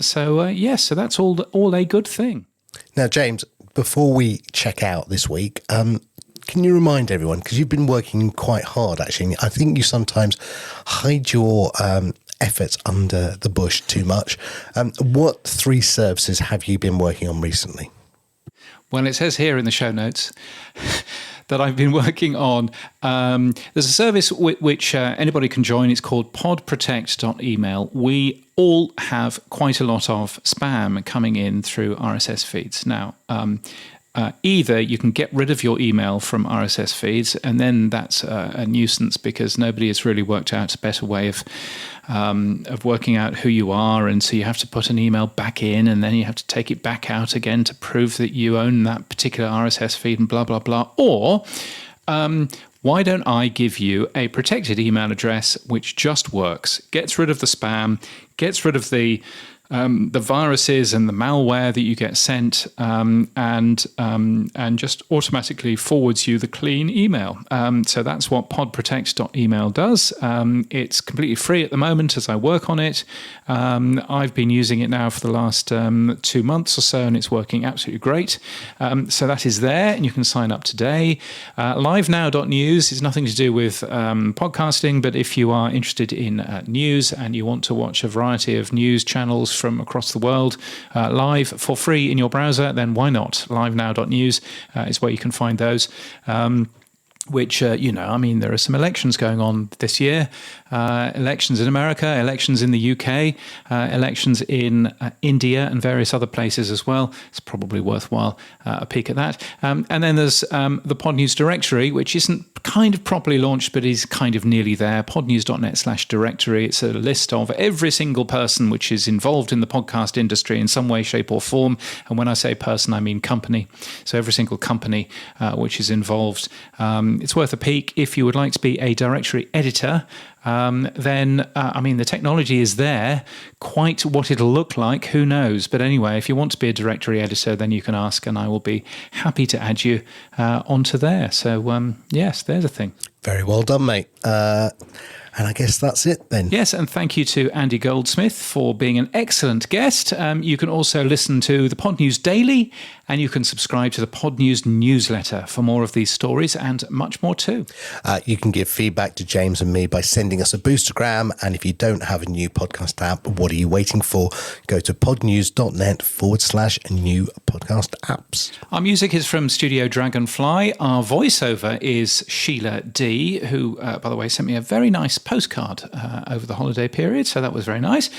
So that's all a good thing. Now, James, before we check out this week, can you remind everyone, because you've been working quite hard, actually, I think you sometimes hide your efforts under the bush too much. What 3 services have you been working on recently? Well, it says here in the show notes that I've been working on. There's a service which anybody can join. It's called podprotect.email. We all have quite a lot of spam coming in through RSS feeds. Now, either you can get rid of your email from RSS feeds, and then that's a nuisance because nobody has really worked out a better way of working out who you are, and so you have to put an email back in, and then you have to take it back out again to prove that you own that particular RSS feed, and blah blah blah. Or why don't I give you a protected email address which just works, gets rid of the spam, gets rid of the viruses and the malware that you get sent, and just automatically forwards you the clean email. So that's what podprotect.email does. It's completely free at the moment as I work on it. I've been using it now for the last 2 months or so, and it's working absolutely great. So that is there, and you can sign up today. Livenow.news is nothing to do with podcasting, but if you are interested in news and you want to watch a variety of news channels from across the world live for free in your browser, then why not? Livenow.news is where you can find those. Which, there are some elections going on this year. Elections in America, elections in the UK, elections in India and various other places as well. It's probably worthwhile a peek at that. And then there's the Pod News directory, which isn't kind of properly launched, but is kind of nearly there. podnews.net/directory. It's a list of every single person which is involved in the podcast industry in some way, shape or form. And when I say person, I mean company. So every single company which is involved. It's worth a peek. If you would like to be a directory editor, then the technology is there. Quite what it'll look like, who knows? But anyway, if you want to be a directory editor, then you can ask, and I will be happy to add you onto there. So yes, there's a thing. Very well done, mate. And I guess that's it then. Yes, and thank you to Andy Goldsmith for being an excellent guest. You can also listen to the Pod News Daily, and you can subscribe to the Pod News newsletter for more of these stories and much more too. You can give feedback to James and me by sending us a boostergram. And if you don't have a new podcast app, what are you waiting for? Go to podnews.net/new podcast apps. Our music is from Studio Dragonfly. Our voiceover is Sheila D, who, by the way, sent me a very nice postcard over the holiday period, so that was very nice.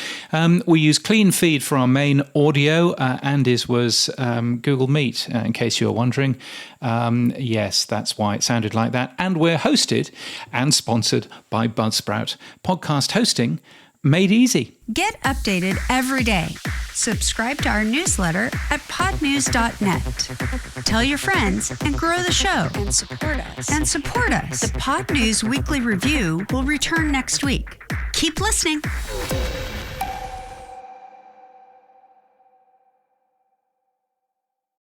We use Clean Feed for our main audio. Andy's was Google Meet, in case you were wondering. Yes, that's why it sounded like that. And we're hosted and sponsored by Buzzsprout. Podcast hosting made easy. Get updated every day. Subscribe to our newsletter at podnews.net. Tell your friends and grow the show. And support us. The Pod News Weekly Review will return next week. Keep listening.